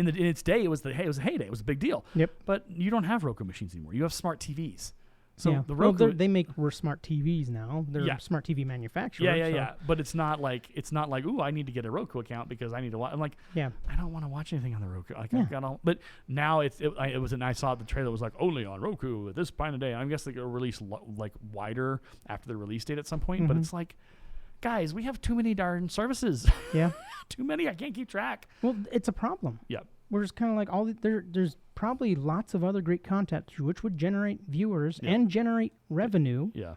[SPEAKER 2] its day, it was a heyday. It was a big deal.
[SPEAKER 3] Yep.
[SPEAKER 2] But you don't have Roku machines anymore. You have smart TVs. So the
[SPEAKER 3] Well,
[SPEAKER 2] Roku,
[SPEAKER 3] they make smart TVs now. They're smart TV manufacturers.
[SPEAKER 2] yeah. But it's not like ooh, I need to get a Roku account because I need to watch. I'm like, I don't want to watch anything on the Roku. Like I've got all. But now I saw the trailer was like only on Roku at this point of day. I guess they'll release like wider after the release date at some point. But it's like, guys, we have too many darn services.
[SPEAKER 3] Yeah.
[SPEAKER 2] Too many. I can't keep track.
[SPEAKER 3] Well, it's a problem.
[SPEAKER 2] Yep.
[SPEAKER 3] We're just kind of like there's probably lots of other great content which would generate viewers and generate revenue.
[SPEAKER 2] Yeah.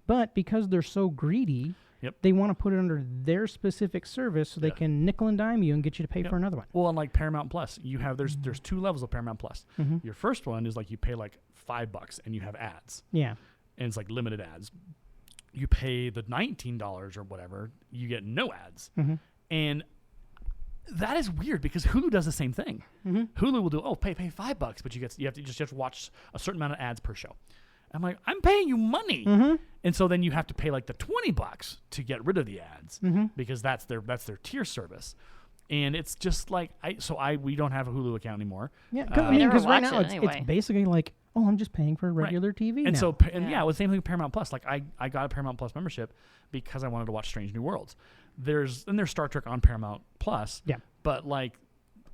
[SPEAKER 3] But because they're so greedy, they want to put it under their specific service so they can nickel and dime you and get you to pay for another one.
[SPEAKER 2] Well, unlike Paramount Plus, you have there's two levels of Paramount Plus. Your first one is like you pay like $5 and you have ads.
[SPEAKER 3] Yeah.
[SPEAKER 2] And it's like limited ads. You pay the $19 or whatever, you get no ads. And that is weird because Hulu does the same thing. Hulu will do, pay $5, but you have to watch a certain amount of ads per show. I'm like, I'm paying you money, and so then you have to pay like the $20 to get rid of the ads because that's their tier service, and it's just like we don't have a Hulu account anymore.
[SPEAKER 3] Yeah,
[SPEAKER 1] never
[SPEAKER 3] because right
[SPEAKER 1] watch
[SPEAKER 3] now
[SPEAKER 1] it anyway.
[SPEAKER 3] it's basically like, I'm just paying for regular TV
[SPEAKER 2] and
[SPEAKER 3] now.
[SPEAKER 2] so it was the same thing with Paramount Plus. Like I got a Paramount Plus membership because I wanted to watch Strange New Worlds. There's Star Trek on Paramount Plus.
[SPEAKER 3] Yeah.
[SPEAKER 2] But like,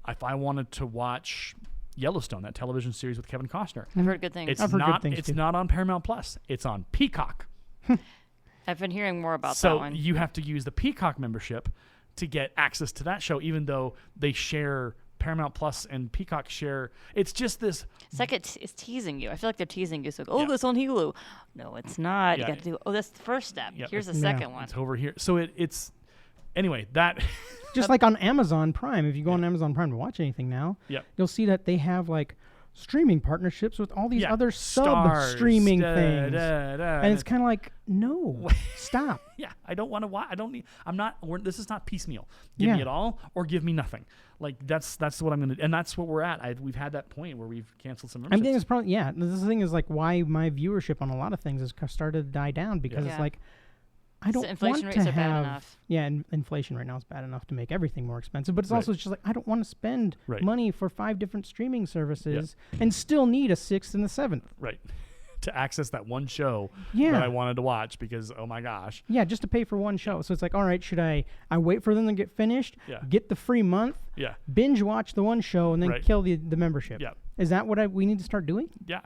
[SPEAKER 2] if I wanted to watch Yellowstone, that television series with Kevin Costner,
[SPEAKER 1] I've heard good things.
[SPEAKER 2] it's
[SPEAKER 3] I've heard
[SPEAKER 2] not.
[SPEAKER 3] good things
[SPEAKER 2] It's
[SPEAKER 3] too.
[SPEAKER 2] not on Paramount Plus. It's on Peacock.
[SPEAKER 1] I've been hearing more about that
[SPEAKER 2] So
[SPEAKER 1] one.
[SPEAKER 2] you have to use the Peacock membership to get access to that show, even though they share Paramount Plus and Peacock share. It's just this.
[SPEAKER 1] It's like it's teasing you. I feel like they're teasing you. So, this on Hulu. No, it's not.
[SPEAKER 2] Yeah.
[SPEAKER 1] You got to do. Oh, that's the first step.
[SPEAKER 2] Yeah.
[SPEAKER 1] Here's the second one.
[SPEAKER 2] It's over here. So it's anyway that.
[SPEAKER 3] Just like on Amazon Prime, if you go on Amazon Prime to watch anything now, you'll see that they have like streaming partnerships with all these other sub-streaming things. And it's kind of like, no, stop.
[SPEAKER 2] Yeah, I don't want to watch. I don't need. This is not piecemeal. Give me it all or give me nothing. Like that's what I'm gonna. And that's what we're at. We've had that point where we've canceled some memberships.
[SPEAKER 3] I think it's probably This thing is like why my viewership on a lot of things has started to die down because it's like. I don't
[SPEAKER 1] inflation
[SPEAKER 3] want
[SPEAKER 1] rates
[SPEAKER 3] to
[SPEAKER 1] are bad enough.
[SPEAKER 3] Yeah, and inflation right now is bad enough to make everything more expensive. But it's also just like I don't want to spend money for 5 different streaming services and still need a 6th and a 7th.
[SPEAKER 2] Right. To access that one show that I wanted to watch because, oh my gosh.
[SPEAKER 3] Yeah, just to pay for one show. So it's like, all right, should I wait for them to get finished, get the free month, binge watch the one show, and then kill the membership? Yeah. Is that what we need to start doing?
[SPEAKER 2] Yeah,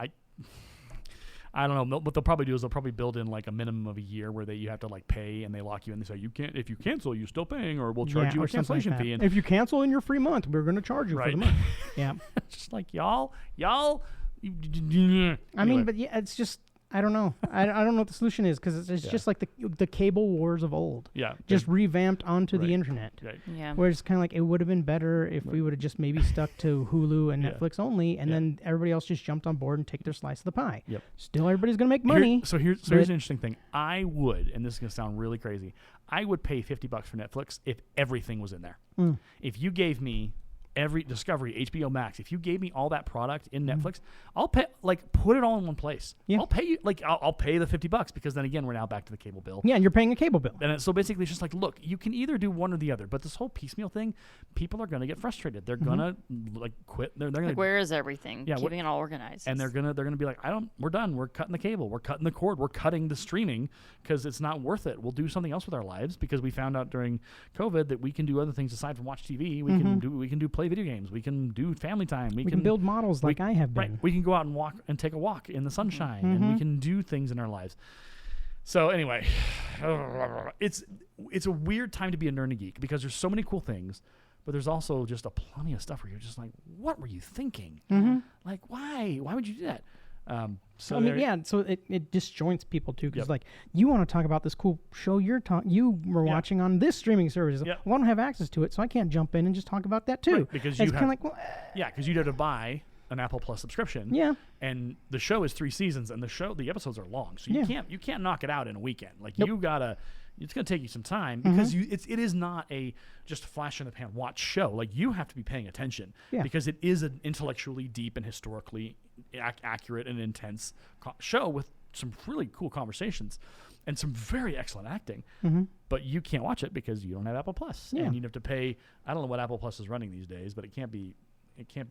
[SPEAKER 2] I don't know. What they'll probably do is they'll probably build in like a minimum of a year where you have to like pay and they lock you in. They say you can't, if you cancel, you're still paying, or we'll charge you a cancellation fee. And
[SPEAKER 3] if you cancel in your free month, we're going to charge you for the month. Yeah,
[SPEAKER 2] just like y'all.
[SPEAKER 3] Anyway. I mean, but it's just I don't know. I don't know what the solution is because it's just like the cable wars of old.
[SPEAKER 2] Yeah,
[SPEAKER 3] just revamped onto the internet.
[SPEAKER 2] Right.
[SPEAKER 1] Yeah,
[SPEAKER 3] where it's kind of like it would have been better if we would have just maybe stuck to Hulu and Netflix only, and then everybody else just jumped on board and take their slice of the pie.
[SPEAKER 2] Yep.
[SPEAKER 3] Still, everybody's gonna make money.
[SPEAKER 2] Here's an interesting thing. I would, and this is gonna sound really crazy, I would pay $50 for Netflix if everything was in there. If you gave me every Discovery, HBO Max, if you gave me all that product in Netflix, I'll pay, like, put it all in one place. Yeah. I'll pay you, like, I'll pay the $50 because then again, we're now back to the cable bill.
[SPEAKER 3] Yeah, and you're paying a cable bill.
[SPEAKER 2] And so basically it's just like, look, you can either do one or the other, but this whole piecemeal thing, people are going to get frustrated. They're going to like quit. They're going to,
[SPEAKER 1] where is everything? Yeah, keeping it all organized.
[SPEAKER 2] And they're going to be like, we're done. We're cutting the cable. We're cutting the cord. We're cutting the streaming because it's not worth it. We'll do something else with our lives because we found out during COVID that we can do other things aside from watch TV. We can do play video games. We can do family time. We can
[SPEAKER 3] build models like I have been.
[SPEAKER 2] Right. We can go out and walk and take a walk in the sunshine, and we can do things in our lives. So anyway, it's a weird time to be a nerd and geek because there's so many cool things, but there's also just a plenty of stuff where you're just like, what were you thinking? Like, why? Why would you do that?
[SPEAKER 3] So I mean, so it disjoints people too because like you want to talk about this cool show you were watching on this streaming service. Well, I don't have access to it, so I can't jump in and just talk about that too.
[SPEAKER 2] Right, because it's kind of like because you'd have to buy an Apple Plus subscription. Yeah, and the show is 3 seasons, and the episodes are long, so you can't knock it out in a weekend. Like you gotta. It's going to take you some time because it is not a just flash in the pan watch show. Like you have to be paying attention because it is an intellectually deep and historically accurate and intense show with some really cool conversations and some very excellent acting. But you can't watch it because you don't have Apple Plus, and you'd have to pay. I don't know what Apple Plus is running these days, but it can't be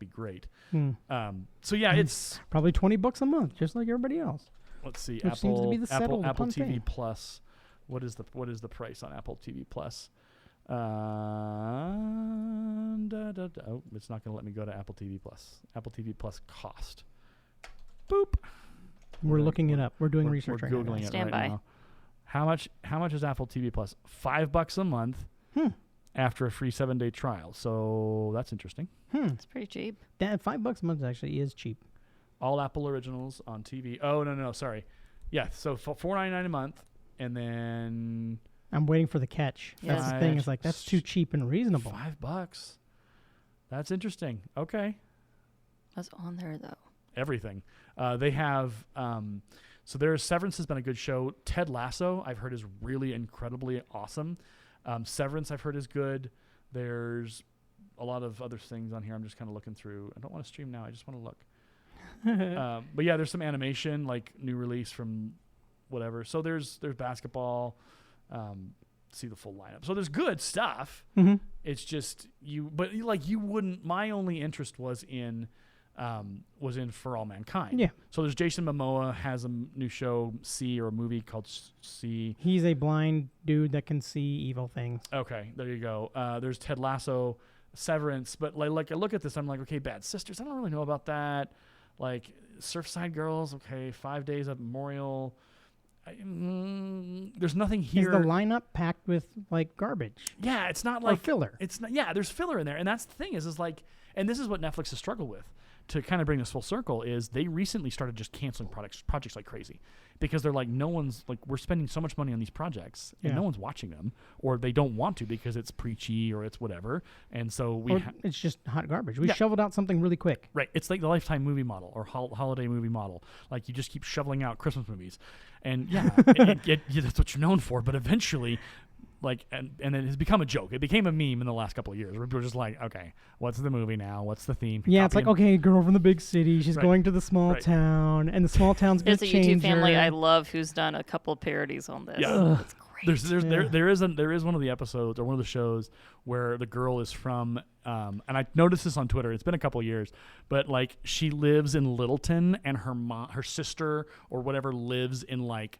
[SPEAKER 2] great. So it's
[SPEAKER 3] probably $20 a month, just like everybody else.
[SPEAKER 2] Let's see,
[SPEAKER 3] Which seems to be the
[SPEAKER 2] Apple TV
[SPEAKER 3] thing.
[SPEAKER 2] Plus. What is the price on Apple TV Plus? Oh, it's not going to let me go to Apple TV Plus. Apple TV Plus cost. Boop.
[SPEAKER 3] We're looking it up. We're doing research
[SPEAKER 2] right
[SPEAKER 3] now.
[SPEAKER 2] We're googling it right now. How much is Apple TV Plus? $5 a month after a free 7-day trial. So that's interesting.
[SPEAKER 1] It's pretty cheap.
[SPEAKER 3] That $5 a month actually is cheap.
[SPEAKER 2] All Apple originals on TV. Oh no, sorry. Yeah, so for $4.99 a month. And then
[SPEAKER 3] I'm waiting for the catch. That's the thing. Is like that's too cheap and reasonable.
[SPEAKER 2] $5. That's interesting. Okay.
[SPEAKER 1] What's on there though?
[SPEAKER 2] Everything. They have. So there's Severance has been a good show. Ted Lasso I've heard is really incredibly awesome. Severance I've heard is good. There's a lot of other things on here. I'm just kind of looking through. I don't want to stream now. I just want to look. But yeah, there's some animation like new release from. Whatever. So there's basketball. See the full lineup. So there's good stuff. It's just but like you wouldn't. My only interest was in For All Mankind. Yeah. So there's Jason Momoa has a new show or a movie called See.
[SPEAKER 3] He's a blind dude that can see evil things.
[SPEAKER 2] Okay, there you go. There's Ted Lasso, Severance, but like I look at this, I'm like, okay, Bad Sisters. I don't really know about that. Like Surfside Girls. Okay, 5 Days of Memorial. there's nothing here.
[SPEAKER 3] Is the lineup packed with like garbage?
[SPEAKER 2] Yeah, it's not
[SPEAKER 3] or
[SPEAKER 2] like
[SPEAKER 3] filler.
[SPEAKER 2] It's not. Yeah, there's filler in there, and that's the thing is like, and this is what Netflix has struggled with to kind of bring this full circle. Is they recently started just canceling projects like crazy because they're like, no one's like, we're spending so much money on these projects and no one's watching them, or they don't want to because it's preachy or it's whatever, and so
[SPEAKER 3] it's just hot garbage. We shoveled out something really quick.
[SPEAKER 2] Right. It's like the Lifetime movie model or holiday movie model. Like you just keep shoveling out Christmas movies, and that's what you're known for. But eventually, like, and then it has become a joke. It became a meme in the last couple of years where people are just like, okay, what's the movie now? What's the theme?
[SPEAKER 3] Yeah, it's like, okay, girl from the big city, she's going to the small town, and the small town's going to change.
[SPEAKER 1] There's a YouTube family I love who's done a couple parodies on this.
[SPEAKER 2] Yeah.
[SPEAKER 1] It's great.
[SPEAKER 2] There is one of the episodes or one of the shows where the girl is from, and I noticed this on Twitter. It's been a couple of years, but like she lives in Littleton, and her sister or whatever lives in like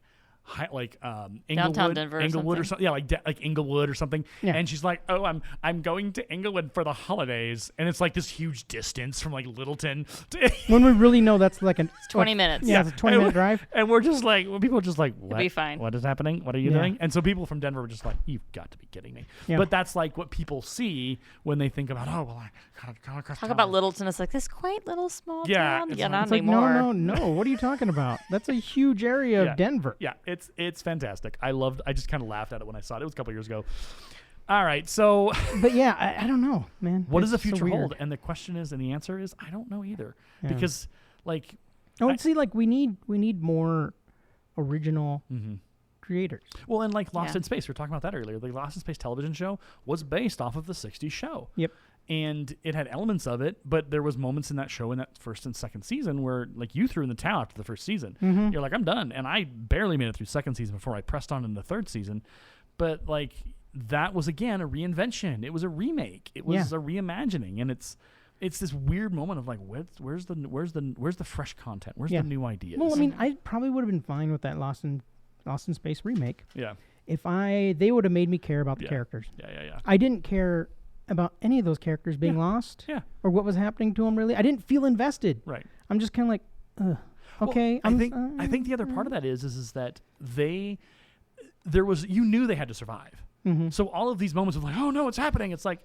[SPEAKER 1] downtown Denver
[SPEAKER 2] Inglewood or something. Yeah, like Inglewood or something. Yeah. And she's like, "Oh, I'm going to Inglewood for the holidays," and it's like this huge distance from like Littleton to
[SPEAKER 3] when we really know that's like it's
[SPEAKER 1] 20 minutes.
[SPEAKER 3] Yeah, it's a 20-minute drive.
[SPEAKER 2] And we're just like, people are just like, "What?
[SPEAKER 1] It'll be fine.
[SPEAKER 2] What is happening? What are you doing?" And so people from Denver were just like, "You've got to be kidding me!" Yeah. But that's like what people see when they think about, I gotta cross
[SPEAKER 1] Talk
[SPEAKER 2] town.
[SPEAKER 1] about Littleton. It's like this quaint little small town.
[SPEAKER 2] It's
[SPEAKER 1] yeah, not
[SPEAKER 3] it's
[SPEAKER 1] anymore.
[SPEAKER 3] Like, no. What are you talking about? That's a huge area of Denver.
[SPEAKER 2] Yeah, it's fantastic. I just kind of laughed at it when I saw it. It was a couple years ago. All right, so.
[SPEAKER 3] But yeah, I don't know, man.
[SPEAKER 2] What does the future hold? And the question is, and the answer is, I don't know either. Yeah. Because, like.
[SPEAKER 3] We need more original creators.
[SPEAKER 2] Well, and like Lost in Space, we were talking about that earlier. The Lost in Space television show was based off of the 60s show.
[SPEAKER 3] Yep.
[SPEAKER 2] And it had elements of it, but there was moments in that show in that first and second season where like you threw in the towel after the first season. Mm-hmm. You're like, I'm done. And I barely made it through second season before I pressed on in the third season. But like that was again a reinvention. It was a remake. It was a reimagining. And it's this weird moment of like, where's the fresh content? Where's the new ideas?
[SPEAKER 3] Well, I mean, I probably would have been fine with that Lost in Space remake.
[SPEAKER 2] Yeah.
[SPEAKER 3] If they would have made me care about the characters.
[SPEAKER 2] Yeah.
[SPEAKER 3] I didn't care about any of those characters being lost or what was happening to them, really. I didn't feel invested.
[SPEAKER 2] Right.
[SPEAKER 3] I'm just kind of like, okay.
[SPEAKER 2] Well, I think the other part of that is that you knew they had to survive. Mm-hmm. So all of these moments of like, oh no, it's happening. It's like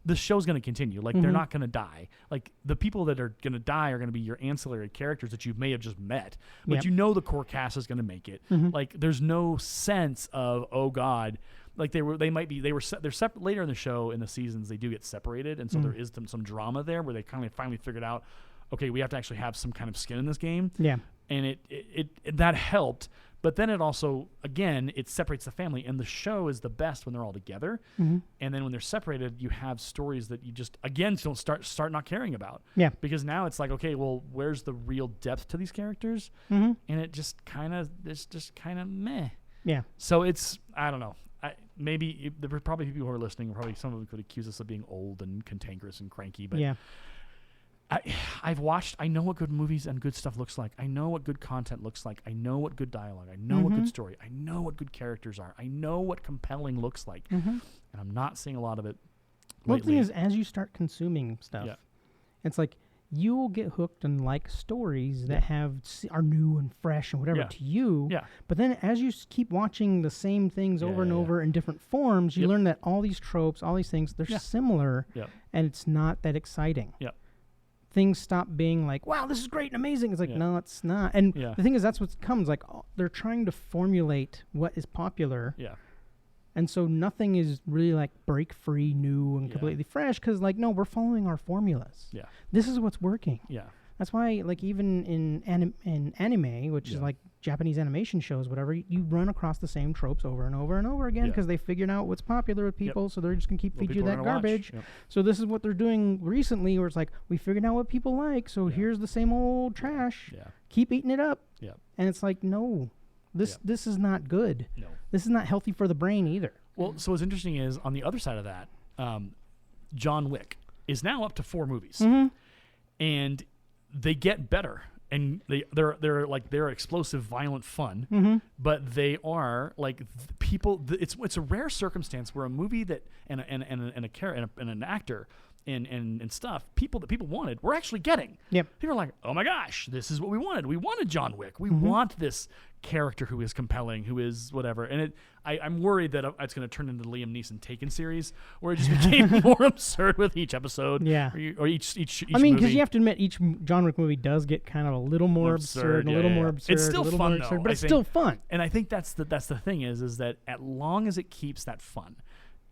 [SPEAKER 2] the show's going to continue. Like they're not going to die. Like the people that are going to die are going to be your ancillary characters that you may have just met, but you know the core cast is going to make it. Mm-hmm. Like there's no sense of, oh God. Like they're separate later in the show in the seasons. They do get separated, and so there is some drama there where they kind of finally figured out, okay, we have to actually have some kind of skin in this game. Yeah, and it that helped, but then it also again it separates the family, and the show is the best when they're all together, and then when they're separated, you have stories that you just again don't start not caring about. Yeah, because now it's like, okay, well, where's the real depth to these characters? And it's kind of meh. Yeah. So it's I don't know. Maybe there were probably people who are listening. Probably some of them could accuse us of being old and cantankerous and cranky. But I've watched. I know what good movies and good stuff looks like. I know what good content looks like. I know what good dialogue. I know what good story. I know what good characters are. I know what compelling looks like. And I'm not seeing a lot of it.
[SPEAKER 3] Well, the thing is, as you start consuming stuff, it's like you will get hooked and like stories that are new and fresh and whatever to you. Yeah. But then as you keep watching the same things over and over in different forms, you learn that all these tropes, all these things, they're similar and it's not that exciting. Yeah. Things stop being like, wow, this is great and amazing. It's like, no, it's not. And the thing is, that's what comes. Like, they're trying to formulate what is popular. Yeah. And so nothing is really like break free, new, and completely fresh because, like, no, we're following our formulas. Yeah. This is what's working. Yeah. That's why, like, even in anime, which is like Japanese animation shows, whatever, you run across the same tropes over and over and over again because they figured out what's popular with people, so they're just going to keep feeding you that garbage. Yep. So this is what they're doing recently, where it's like, we figured out what people like, so here's the same old trash. Yeah. Keep eating it up. Yeah. And it's like, no, this is not good. No. This is not healthy for the brain either.
[SPEAKER 2] Well, so what's interesting is, on the other side of that, John Wick is now up to 4 movies. Mm-hmm. And they get better, and they're explosive, violent fun, but they are like people. It's a rare circumstance where a movie that and an actor and stuff, people wanted, we're actually getting.
[SPEAKER 3] Yep.
[SPEAKER 2] People are like, oh my gosh, this is what we wanted. We wanted John Wick. We want this character who is compelling, who is whatever. And I'm worried that it's going to turn into the Liam Neeson Taken series, where it just became more absurd with each episode.
[SPEAKER 3] Yeah.
[SPEAKER 2] Or each
[SPEAKER 3] I mean, because
[SPEAKER 2] movie.
[SPEAKER 3] you have to admit, each John Wick movie does get kind of a little more absurd, and a little more absurd.
[SPEAKER 2] It's still
[SPEAKER 3] a little
[SPEAKER 2] fun,
[SPEAKER 3] more absurd,
[SPEAKER 2] though,
[SPEAKER 3] but
[SPEAKER 2] I
[SPEAKER 3] it's
[SPEAKER 2] think.
[SPEAKER 3] still fun.
[SPEAKER 2] And I think that's the thing is that as long as it keeps that fun,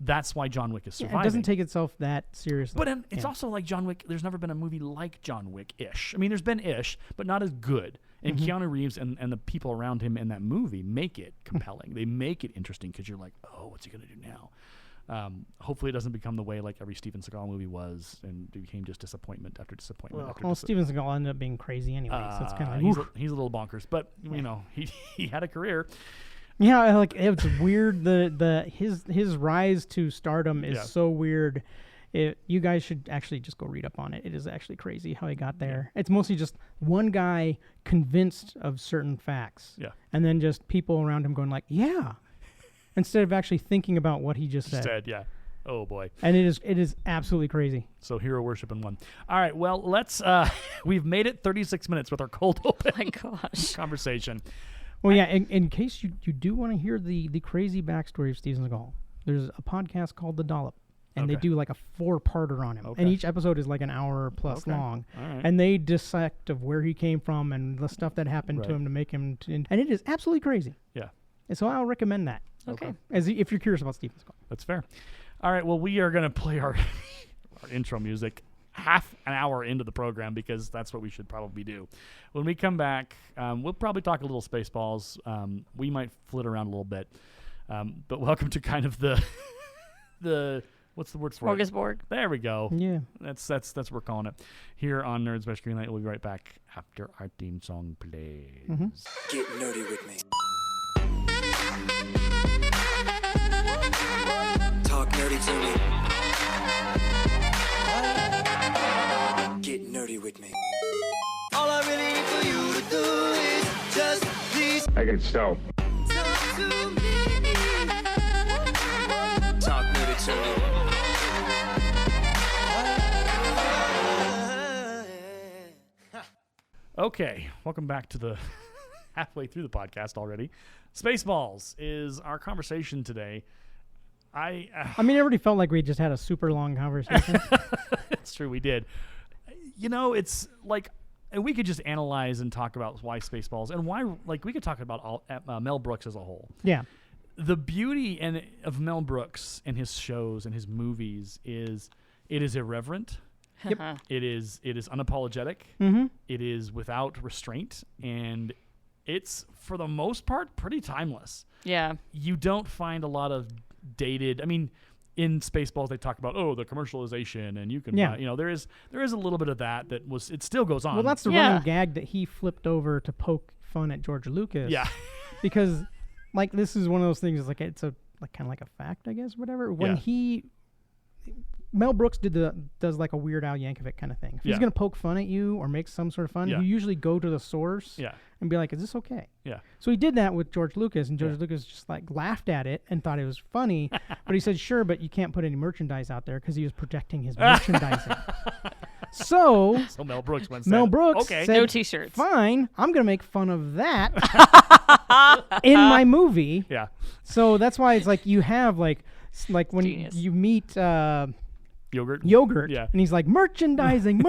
[SPEAKER 2] that's why John Wick is surviving.
[SPEAKER 3] It doesn't take itself that seriously.
[SPEAKER 2] But it's also like John Wick. There's never been a movie like John Wick-ish. I mean, there's been ish, but not as good. And Keanu Reeves and the people around him in that movie make it compelling. They make it interesting because you're like, oh, what's he going to do now? Hopefully it doesn't become the way like every Steven Seagal movie was and became just disappointment after disappointment.
[SPEAKER 3] Well, Steven Seagal ended up being crazy anyway, so it's kind of like...
[SPEAKER 2] He's a little bonkers. But, you know, he had a career.
[SPEAKER 3] Yeah, like it's weird. His rise to stardom is so weird. You guys should actually just go read up on it. It is actually crazy how he got there. It's mostly just one guy convinced of certain facts, and then just people around him going like, "Yeah," instead of actually thinking about what he just said.
[SPEAKER 2] Yeah. Oh boy.
[SPEAKER 3] And it is absolutely crazy.
[SPEAKER 2] So hero worship in one. All right. Well, let's. We've made it 36 minutes with our cold open.
[SPEAKER 1] My gosh.
[SPEAKER 2] Conversation.
[SPEAKER 3] Well, yeah, in case you do want to hear the crazy backstory of Steven Seagal, there's a podcast called The Dollop, and they do like a 4-parter on him. And each episode is like an hour plus long.
[SPEAKER 2] All right.
[SPEAKER 3] And they dissect of where he came from and the stuff that happened to him to make him... and it is absolutely crazy.
[SPEAKER 2] Yeah.
[SPEAKER 3] And so I'll recommend that.
[SPEAKER 1] Okay.
[SPEAKER 3] If you're curious about Steven Seagal.
[SPEAKER 2] That's fair. All right, well, we are going to play our intro music half an hour into the program because that's what we should probably do. When we come back, we'll probably talk a little Spaceballs. We might flit around a little bit. But welcome to kind of the what's the word for it?
[SPEAKER 1] Smorgasbord.
[SPEAKER 2] There we go.
[SPEAKER 3] Yeah.
[SPEAKER 2] That's what we're calling it. Here on Nerds Best Greenlight, we'll be right back after our theme song plays.
[SPEAKER 4] Get nerdy with me. Talk nerdy to me. Get nerdy with me. All I really need for you to do is just please
[SPEAKER 5] I can stop.
[SPEAKER 4] talk to me. Talk nerdy to me.
[SPEAKER 2] Okay, welcome back to the halfway through the podcast already. Spaceballs is our conversation today. I
[SPEAKER 3] mean, it already felt like we just had a super long conversation.
[SPEAKER 2] It's true, we did. You know, it's like, and we could just analyze and talk about why Spaceballs and why, like, we could talk about Mel Brooks as a whole.
[SPEAKER 3] Yeah.
[SPEAKER 2] The beauty of Mel Brooks and his shows and his movies is it is irreverent.
[SPEAKER 3] Yep.
[SPEAKER 2] It is unapologetic.
[SPEAKER 3] Mm-hmm.
[SPEAKER 2] It is without restraint, and it's for the most part pretty timeless.
[SPEAKER 1] Yeah.
[SPEAKER 2] You don't find a lot of dated. I mean, in Spaceballs they talk about the commercialization, and you can there is a little bit of that was it still goes on.
[SPEAKER 3] Well, that's the running gag that he flipped over to poke fun at George Lucas.
[SPEAKER 2] Yeah.
[SPEAKER 3] Because like this is one of those things. It's like it's a like kind of like a fact, I guess, whatever. When Mel Brooks does like a Weird Al Yankovic kind of thing. If he's gonna poke fun at you or make some sort of fun, you usually go to the source and be like, "Is this okay?" Yeah. So he did that with George Lucas, and George Lucas just like laughed at it and thought it was funny, but he said, "Sure, but you can't put any merchandise out there because he was protecting his merchandising." So
[SPEAKER 2] Mel Brooks
[SPEAKER 3] said,
[SPEAKER 1] said, "No t-shirts.
[SPEAKER 3] Fine, I'm gonna make fun of that in my movie."
[SPEAKER 2] Yeah.
[SPEAKER 3] So that's why it's like you have like when
[SPEAKER 1] Genius.
[SPEAKER 3] you meet
[SPEAKER 2] Yogurt. Yeah.
[SPEAKER 3] And he's like, merchandising,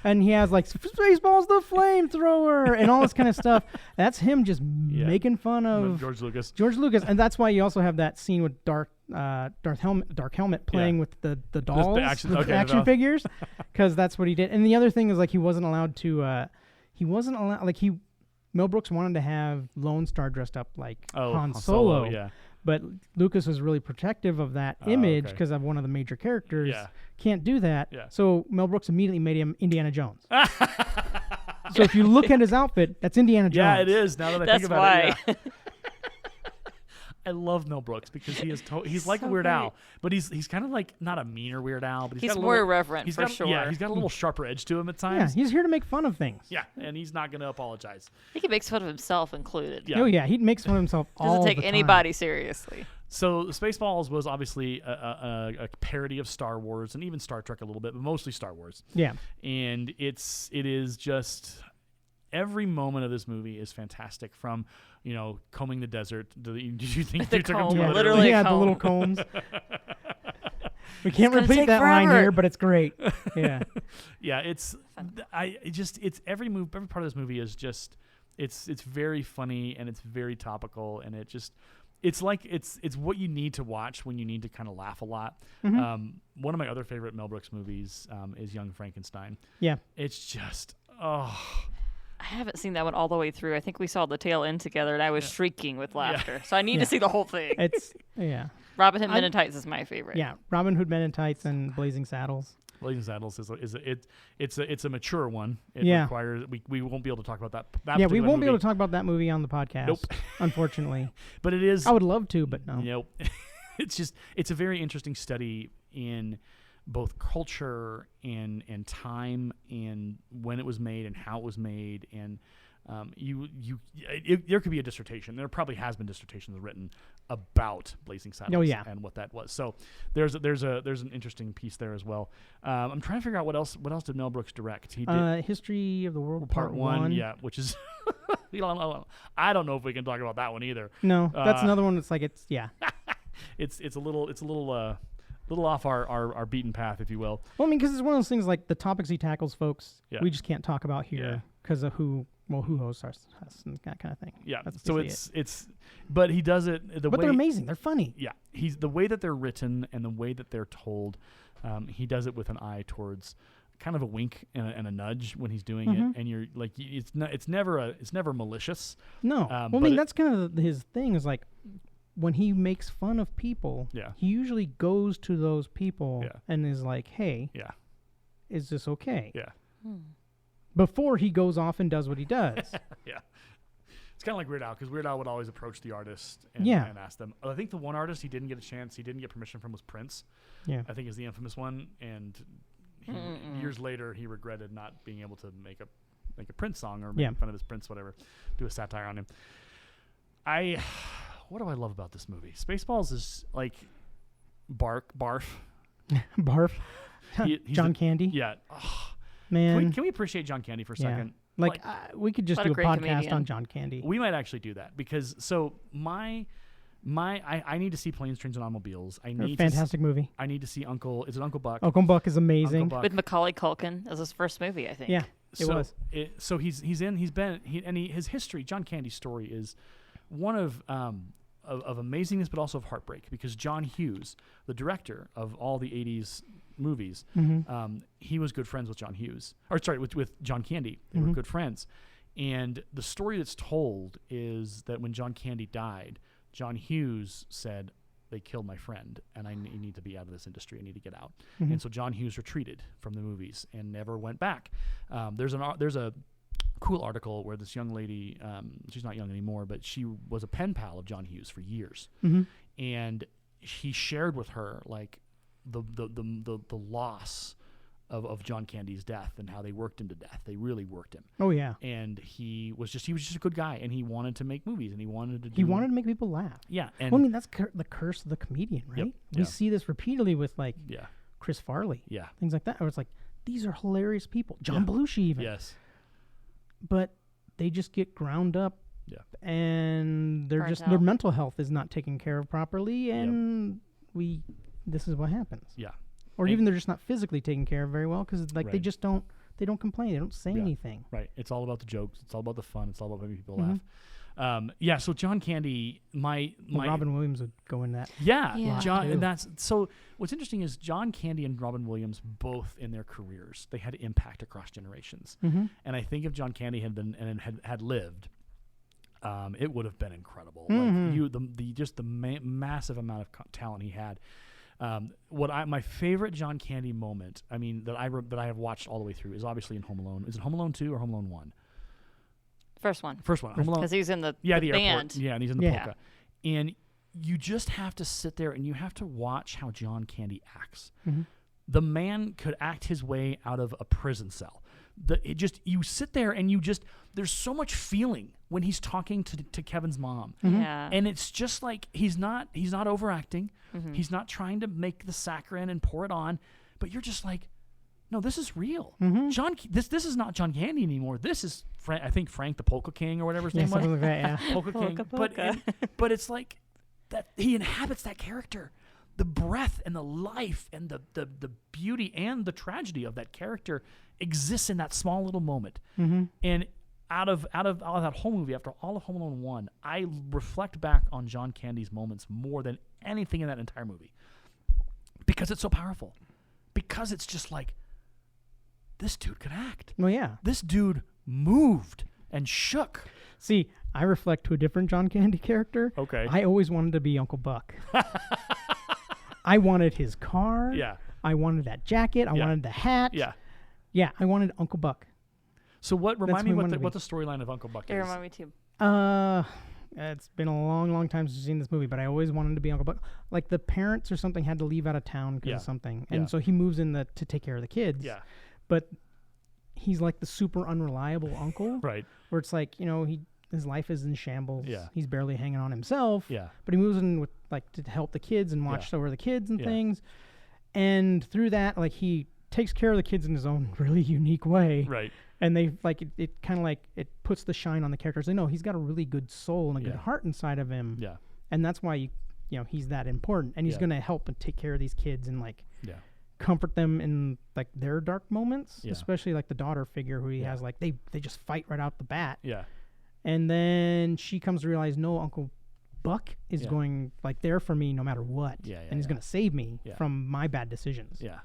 [SPEAKER 3] and he has like Spaceballs the flamethrower and all this kind of stuff. That's him just making fun of
[SPEAKER 2] George Lucas.
[SPEAKER 3] And that's why you also have that scene with Dark Helmet playing with the dolls, the action figures, because that's what he did. And the other thing is like he wasn't allowed Mel Brooks wanted to have Lone Star dressed up like Han Solo.
[SPEAKER 2] Yeah.
[SPEAKER 3] But Lucas was really protective of that image because of one of the major characters.
[SPEAKER 2] Yeah.
[SPEAKER 3] Can't do that.
[SPEAKER 2] Yeah.
[SPEAKER 3] So Mel Brooks immediately made him Indiana Jones. So if you look at his outfit, that's Indiana Jones.
[SPEAKER 2] Yeah, it is. Now that I think about
[SPEAKER 1] why.
[SPEAKER 2] it. Yeah. I love Mel Brooks because he is he's like
[SPEAKER 1] so
[SPEAKER 2] Weird
[SPEAKER 1] great.
[SPEAKER 2] Al, but he's kind of like not a meaner Weird Al, but he's got a
[SPEAKER 1] more
[SPEAKER 2] little,
[SPEAKER 1] irreverent
[SPEAKER 2] he's
[SPEAKER 1] for
[SPEAKER 2] got,
[SPEAKER 1] sure.
[SPEAKER 2] Yeah, he's got a little sharper edge to him at
[SPEAKER 3] Yeah,
[SPEAKER 2] times.
[SPEAKER 3] he's here to make fun of things.
[SPEAKER 2] Yeah, and he's not going to apologize.
[SPEAKER 1] I think he makes fun of himself included.
[SPEAKER 2] Yeah.
[SPEAKER 3] Oh yeah, he makes fun of himself all
[SPEAKER 1] Doesn't
[SPEAKER 3] the
[SPEAKER 1] take
[SPEAKER 3] time.
[SPEAKER 1] anybody seriously.
[SPEAKER 2] So Spaceballs was obviously a parody of Star Wars and even Star Trek a little bit, but mostly Star Wars.
[SPEAKER 3] Yeah.
[SPEAKER 2] And it is just every moment of this movie is fantastic. From combing the desert. Did you think
[SPEAKER 1] The
[SPEAKER 2] you took him
[SPEAKER 1] comb,
[SPEAKER 2] too
[SPEAKER 1] literally.
[SPEAKER 3] Yeah,
[SPEAKER 1] a
[SPEAKER 3] the
[SPEAKER 1] comb.
[SPEAKER 3] little combs. We can't
[SPEAKER 1] gonna
[SPEAKER 3] repeat
[SPEAKER 1] take
[SPEAKER 3] that line
[SPEAKER 1] forever.
[SPEAKER 3] here, but it's great. Yeah.
[SPEAKER 2] Yeah, it's every part of this movie is just it's very funny and it's very topical, and it's what you need to watch when you need to kind of laugh a lot.
[SPEAKER 3] Mm-hmm.
[SPEAKER 2] One of my other favorite Mel Brooks movies is Young Frankenstein.
[SPEAKER 3] Yeah.
[SPEAKER 2] It's just
[SPEAKER 1] I haven't seen that one all the way through. I think we saw the tail end together, and I was shrieking with laughter. So I need to see the whole thing.
[SPEAKER 3] Yeah.
[SPEAKER 1] Robin Hood Men in Tights is my favorite.
[SPEAKER 3] Yeah, Robin Hood Men in Tights and Blazing Saddles.
[SPEAKER 2] Blazing Saddles it's a mature one. It
[SPEAKER 3] Yeah.
[SPEAKER 2] requires we won't be able to talk about that.
[SPEAKER 3] Yeah, we
[SPEAKER 2] particular
[SPEAKER 3] won't be able
[SPEAKER 2] movie.
[SPEAKER 3] to talk about that movie on the podcast.
[SPEAKER 2] Nope.
[SPEAKER 3] Unfortunately.
[SPEAKER 2] But it is.
[SPEAKER 3] I would love to, but no.
[SPEAKER 2] Nope. It's a very interesting study in both culture and time and when it was made and how it was made, and there could be a dissertation. There probably has been dissertations written about Blazing Saddles.
[SPEAKER 3] Oh, yeah.
[SPEAKER 2] And what that was. So there's an interesting piece there as well. I'm trying to figure out what else did Mel Brooks direct. He did
[SPEAKER 3] History of the World
[SPEAKER 2] Part 1, yeah, which is I don't know if we can talk about that one either.
[SPEAKER 3] No, that's another one that's like it's
[SPEAKER 2] it's a little off our beaten path, if you will.
[SPEAKER 3] Well, I mean, because it's one of those things like the topics he tackles, folks,
[SPEAKER 2] Yeah.
[SPEAKER 3] we just can't talk about here because of who hosts us and that kind of thing.
[SPEAKER 2] Yeah.
[SPEAKER 3] That's
[SPEAKER 2] So
[SPEAKER 3] basically
[SPEAKER 2] it's but he does it the
[SPEAKER 3] but
[SPEAKER 2] way
[SPEAKER 3] they're amazing. They're funny.
[SPEAKER 2] Yeah. He's the way that they're written and the way that they're told. He does it with an eye towards kind of a wink and a nudge when he's doing it, and you're like, it's never malicious.
[SPEAKER 3] No,
[SPEAKER 2] Well,
[SPEAKER 3] well, I mean that's kind of his thing. Is like when he makes fun of people, he usually goes to those people and is like, "Hey, is this okay?"
[SPEAKER 2] Yeah.
[SPEAKER 3] Before he goes off and does what he does.
[SPEAKER 2] Yeah. It's kind of like Weird Al, because Weird Al would always approach the artist and ask them. I think the one artist he didn't get permission from was Prince.
[SPEAKER 3] Yeah.
[SPEAKER 2] I think is the infamous one, and years later he regretted not being able to make a Prince song or make fun of his Prince, whatever, do a satire on him. What do I love about this movie? Spaceballs is like barf.
[SPEAKER 3] Barf. John Candy.
[SPEAKER 2] Yeah. Oh,
[SPEAKER 3] man.
[SPEAKER 2] Can we appreciate John Candy for a second?
[SPEAKER 3] We could just
[SPEAKER 1] What
[SPEAKER 3] do
[SPEAKER 1] a
[SPEAKER 3] a
[SPEAKER 1] great
[SPEAKER 3] podcast
[SPEAKER 1] comedian.
[SPEAKER 3] on John Candy.
[SPEAKER 2] We might actually do that, because I need to see Planes, Trains, and Automobiles.
[SPEAKER 3] Fantastic movie.
[SPEAKER 2] I need to see Uncle Buck.
[SPEAKER 3] Uncle Buck is amazing.
[SPEAKER 2] Uncle Buck.
[SPEAKER 1] With Macaulay Culkin as his first movie, I think.
[SPEAKER 3] Yeah, it was.
[SPEAKER 2] So his history. John Candy's story is one of amazingness, but also of heartbreak, because John Hughes, the director of all the '80s movies, he was good friends with John Hughes, with John Candy. They were good friends, and the story that's told is that when John Candy died, John Hughes said, "They killed my friend, and I need to be out of this industry. I need to get out." And so John Hughes retreated from the movies and never went back. There's a cool article where this young lady, she's not young anymore, but she was a pen pal of John Hughes for years, and he shared with her like the loss of John Candy's death and how they worked him to death. They really worked him.
[SPEAKER 3] Oh yeah.
[SPEAKER 2] And he was just a good guy, and he wanted to make movies, and he wanted to
[SPEAKER 3] make people laugh.
[SPEAKER 2] Yeah. And
[SPEAKER 3] well, I mean that's the curse of the comedian, right? We see this repeatedly with like Chris Farley.
[SPEAKER 2] Yeah.
[SPEAKER 3] Things like that. Where it's like these are hilarious people. John Belushi even.
[SPEAKER 2] Yes.
[SPEAKER 3] But they just get ground up.
[SPEAKER 2] Yeah.
[SPEAKER 3] And they're
[SPEAKER 1] Burnt
[SPEAKER 3] just their
[SPEAKER 1] out.
[SPEAKER 3] mental health is not taken care of properly, and this is what happens.
[SPEAKER 2] Yeah.
[SPEAKER 3] Or even they're just not physically taken care of very well because they
[SPEAKER 2] Right.
[SPEAKER 3] just don't complain. They don't say anything.
[SPEAKER 2] Right. It's all about the jokes. It's all about the fun. It's all about making people laugh. So John Candy, my
[SPEAKER 3] Robin Williams would go in that.
[SPEAKER 1] Yeah.
[SPEAKER 2] John,
[SPEAKER 3] too.
[SPEAKER 2] and that's so. What's interesting is John Candy and Robin Williams both in their careers they had impact across generations, and I think if John Candy had been and had lived, it would have been incredible. Like the massive amount of talent he had. My favorite John Candy moment, I mean that I have watched all the way through, is obviously in Home Alone. Is it Home Alone 2 or Home Alone 1?
[SPEAKER 1] First one.
[SPEAKER 2] First one. Home Alone.
[SPEAKER 1] Because he's in the
[SPEAKER 2] the
[SPEAKER 1] band.
[SPEAKER 2] airport. Yeah, and he's in the
[SPEAKER 3] Yeah.
[SPEAKER 2] polka. And you just have to sit there and you have to watch how John Candy acts. The man could act his way out of a prison cell. you sit there and there's so much feeling when he's talking to Kevin's mom.
[SPEAKER 1] Yeah.
[SPEAKER 2] And it's just like he's not overacting.
[SPEAKER 1] Mm-hmm.
[SPEAKER 2] He's not trying to make the saccharin and pour it on, but you're just like, no, this is real. This is not John Candy anymore. This is I think Frank the Polka King or whatever his name was.
[SPEAKER 3] Something like that, yeah.
[SPEAKER 2] Polka King.
[SPEAKER 1] Polka.
[SPEAKER 2] But it's like that he inhabits that character. The breath and the life and the beauty and the tragedy of that character exists in that small little moment. And out of that whole movie, after all of Home Alone 1, I reflect back on John Candy's moments more than anything in that entire movie. Because it's so powerful. Because it's just like, this dude could act.
[SPEAKER 3] Well, yeah.
[SPEAKER 2] This dude moved and shook.
[SPEAKER 3] See, I reflect to a different John Candy character.
[SPEAKER 2] Okay.
[SPEAKER 3] I always wanted to be Uncle Buck. I wanted his car.
[SPEAKER 2] Yeah.
[SPEAKER 3] I wanted that jacket. I wanted the hat.
[SPEAKER 2] Yeah.
[SPEAKER 3] Yeah, I wanted Uncle Buck.
[SPEAKER 2] So remind me
[SPEAKER 3] who I
[SPEAKER 2] what
[SPEAKER 3] wanted to
[SPEAKER 2] what
[SPEAKER 3] be.
[SPEAKER 2] the storyline of Uncle Buck
[SPEAKER 1] It
[SPEAKER 2] is.
[SPEAKER 1] remind me too.
[SPEAKER 3] It's been a long, long time since I've seen this movie, but I always wanted to be Uncle Buck. Like the parents or something had to leave out of town because of something, and so he moves in to take care of the kids.
[SPEAKER 2] Yeah.
[SPEAKER 3] But he's like the super unreliable uncle,
[SPEAKER 2] Right.
[SPEAKER 3] where it's like, you know, his life is in shambles.
[SPEAKER 2] Yeah.
[SPEAKER 3] He's barely hanging on himself.
[SPEAKER 2] Yeah.
[SPEAKER 3] But he moves in with like to help the kids and watch over the kids and
[SPEAKER 2] Yeah.
[SPEAKER 3] things. And through that, like he takes care of the kids in his own really unique way.
[SPEAKER 2] Right.
[SPEAKER 3] And they like it kind of like it puts the shine on the characters. They know he's got a really good soul and a good heart inside of him.
[SPEAKER 2] Yeah.
[SPEAKER 3] And that's why you know he's that important. And he's gonna help and take care of these kids and like comfort them in like their dark moments, especially like the daughter figure who he has. Like they just fight right out the bat.
[SPEAKER 2] Yeah.
[SPEAKER 3] And then she comes to realize, no, Uncle Buck is going like there for me no matter what. And he's gonna save me from my bad decisions.
[SPEAKER 2] Yeah.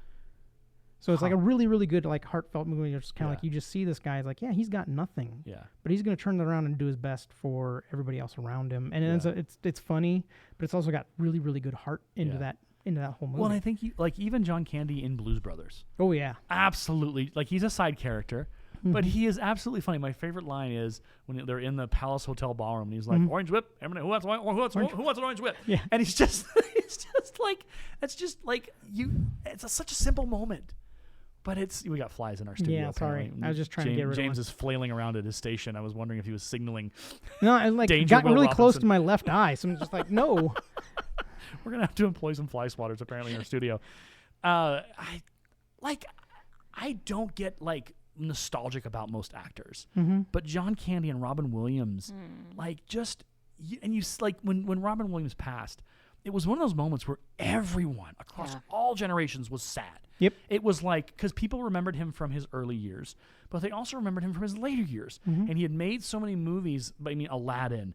[SPEAKER 3] So it's like a really, really good like heartfelt movie. It's kind of like you just see this guy is like, yeah, he's got nothing.
[SPEAKER 2] Yeah.
[SPEAKER 3] But he's gonna turn it around and do his best for everybody else around him. And it's funny, but it's also got really, really good heart into that whole movie.
[SPEAKER 2] Well, and I think even John Candy in Blues Brothers.
[SPEAKER 3] Oh yeah.
[SPEAKER 2] Absolutely. Like he's a side character. But he is absolutely funny. My favorite line is when they're in the Palace Hotel ballroom, and he's like, "Orange whip, who wants an orange whip?"
[SPEAKER 3] Yeah.
[SPEAKER 2] And he's just like, that's just like you. It's such a simple moment, but we got flies in our studio.
[SPEAKER 3] Yeah, sorry.
[SPEAKER 2] apparently.
[SPEAKER 3] I was just trying to get rid of
[SPEAKER 2] James
[SPEAKER 3] one.
[SPEAKER 2] is flailing around at his station. I was wondering if he was signaling.
[SPEAKER 3] No, I like
[SPEAKER 2] Danger
[SPEAKER 3] got
[SPEAKER 2] Will
[SPEAKER 3] really close
[SPEAKER 2] Robinson.
[SPEAKER 3] to my left eye, so I'm just like, no.
[SPEAKER 2] We're gonna have to employ some fly swatters apparently in our studio. I don't get like nostalgic about most actors, but John Candy and Robin Williams, like just like when Robin Williams passed, it was one of those moments where everyone across all generations was sad.
[SPEAKER 3] Yep.
[SPEAKER 2] It was like because people remembered him from his early years, but they also remembered him from his later years, and he had made so many movies. I mean, Aladdin,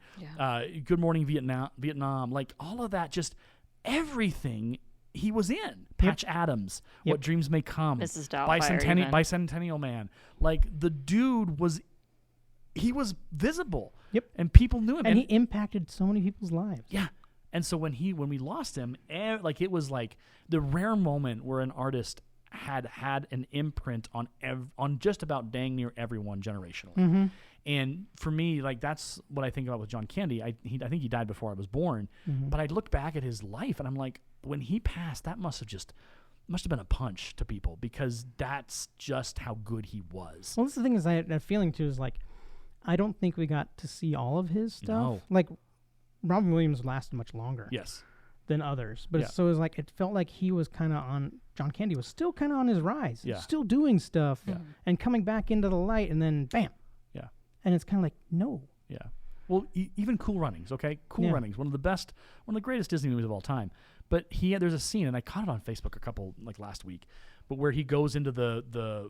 [SPEAKER 2] Good Morning Vietnam, like all of that, just everything. He was in Patch Adams, What Dreams May Come,
[SPEAKER 1] Mrs. Doubtfire,
[SPEAKER 2] Bicentennial Man. Like the dude was visible.
[SPEAKER 3] Yep.
[SPEAKER 2] And people knew him.
[SPEAKER 3] And he impacted so many people's lives.
[SPEAKER 2] Yeah. And so when we lost him, like it was like the rare moment where an artist had an imprint on just about dang near everyone generationally. And for me, like that's what I think about with John Candy. I think he died before I was born, but I look back at his life and I'm like, when he passed, that must have been a punch to people because that's just how good he was.
[SPEAKER 3] Well, that's the thing is, I had a feeling too is like, I don't think we got to see all of his stuff.
[SPEAKER 2] No.
[SPEAKER 3] Like, Robin Williams lasted much longer.
[SPEAKER 2] Yes.
[SPEAKER 3] Than others, but so it was like it felt like he was kind of on. John Candy was still kind of on his rise, still doing stuff, and coming back into the light, and then bam, and it's kind of like no,
[SPEAKER 2] Well, even Cool Runnings, okay, Cool Runnings, one of the greatest Disney movies of all time. But there's a scene, and I caught it on Facebook a couple like last week, but where he goes into the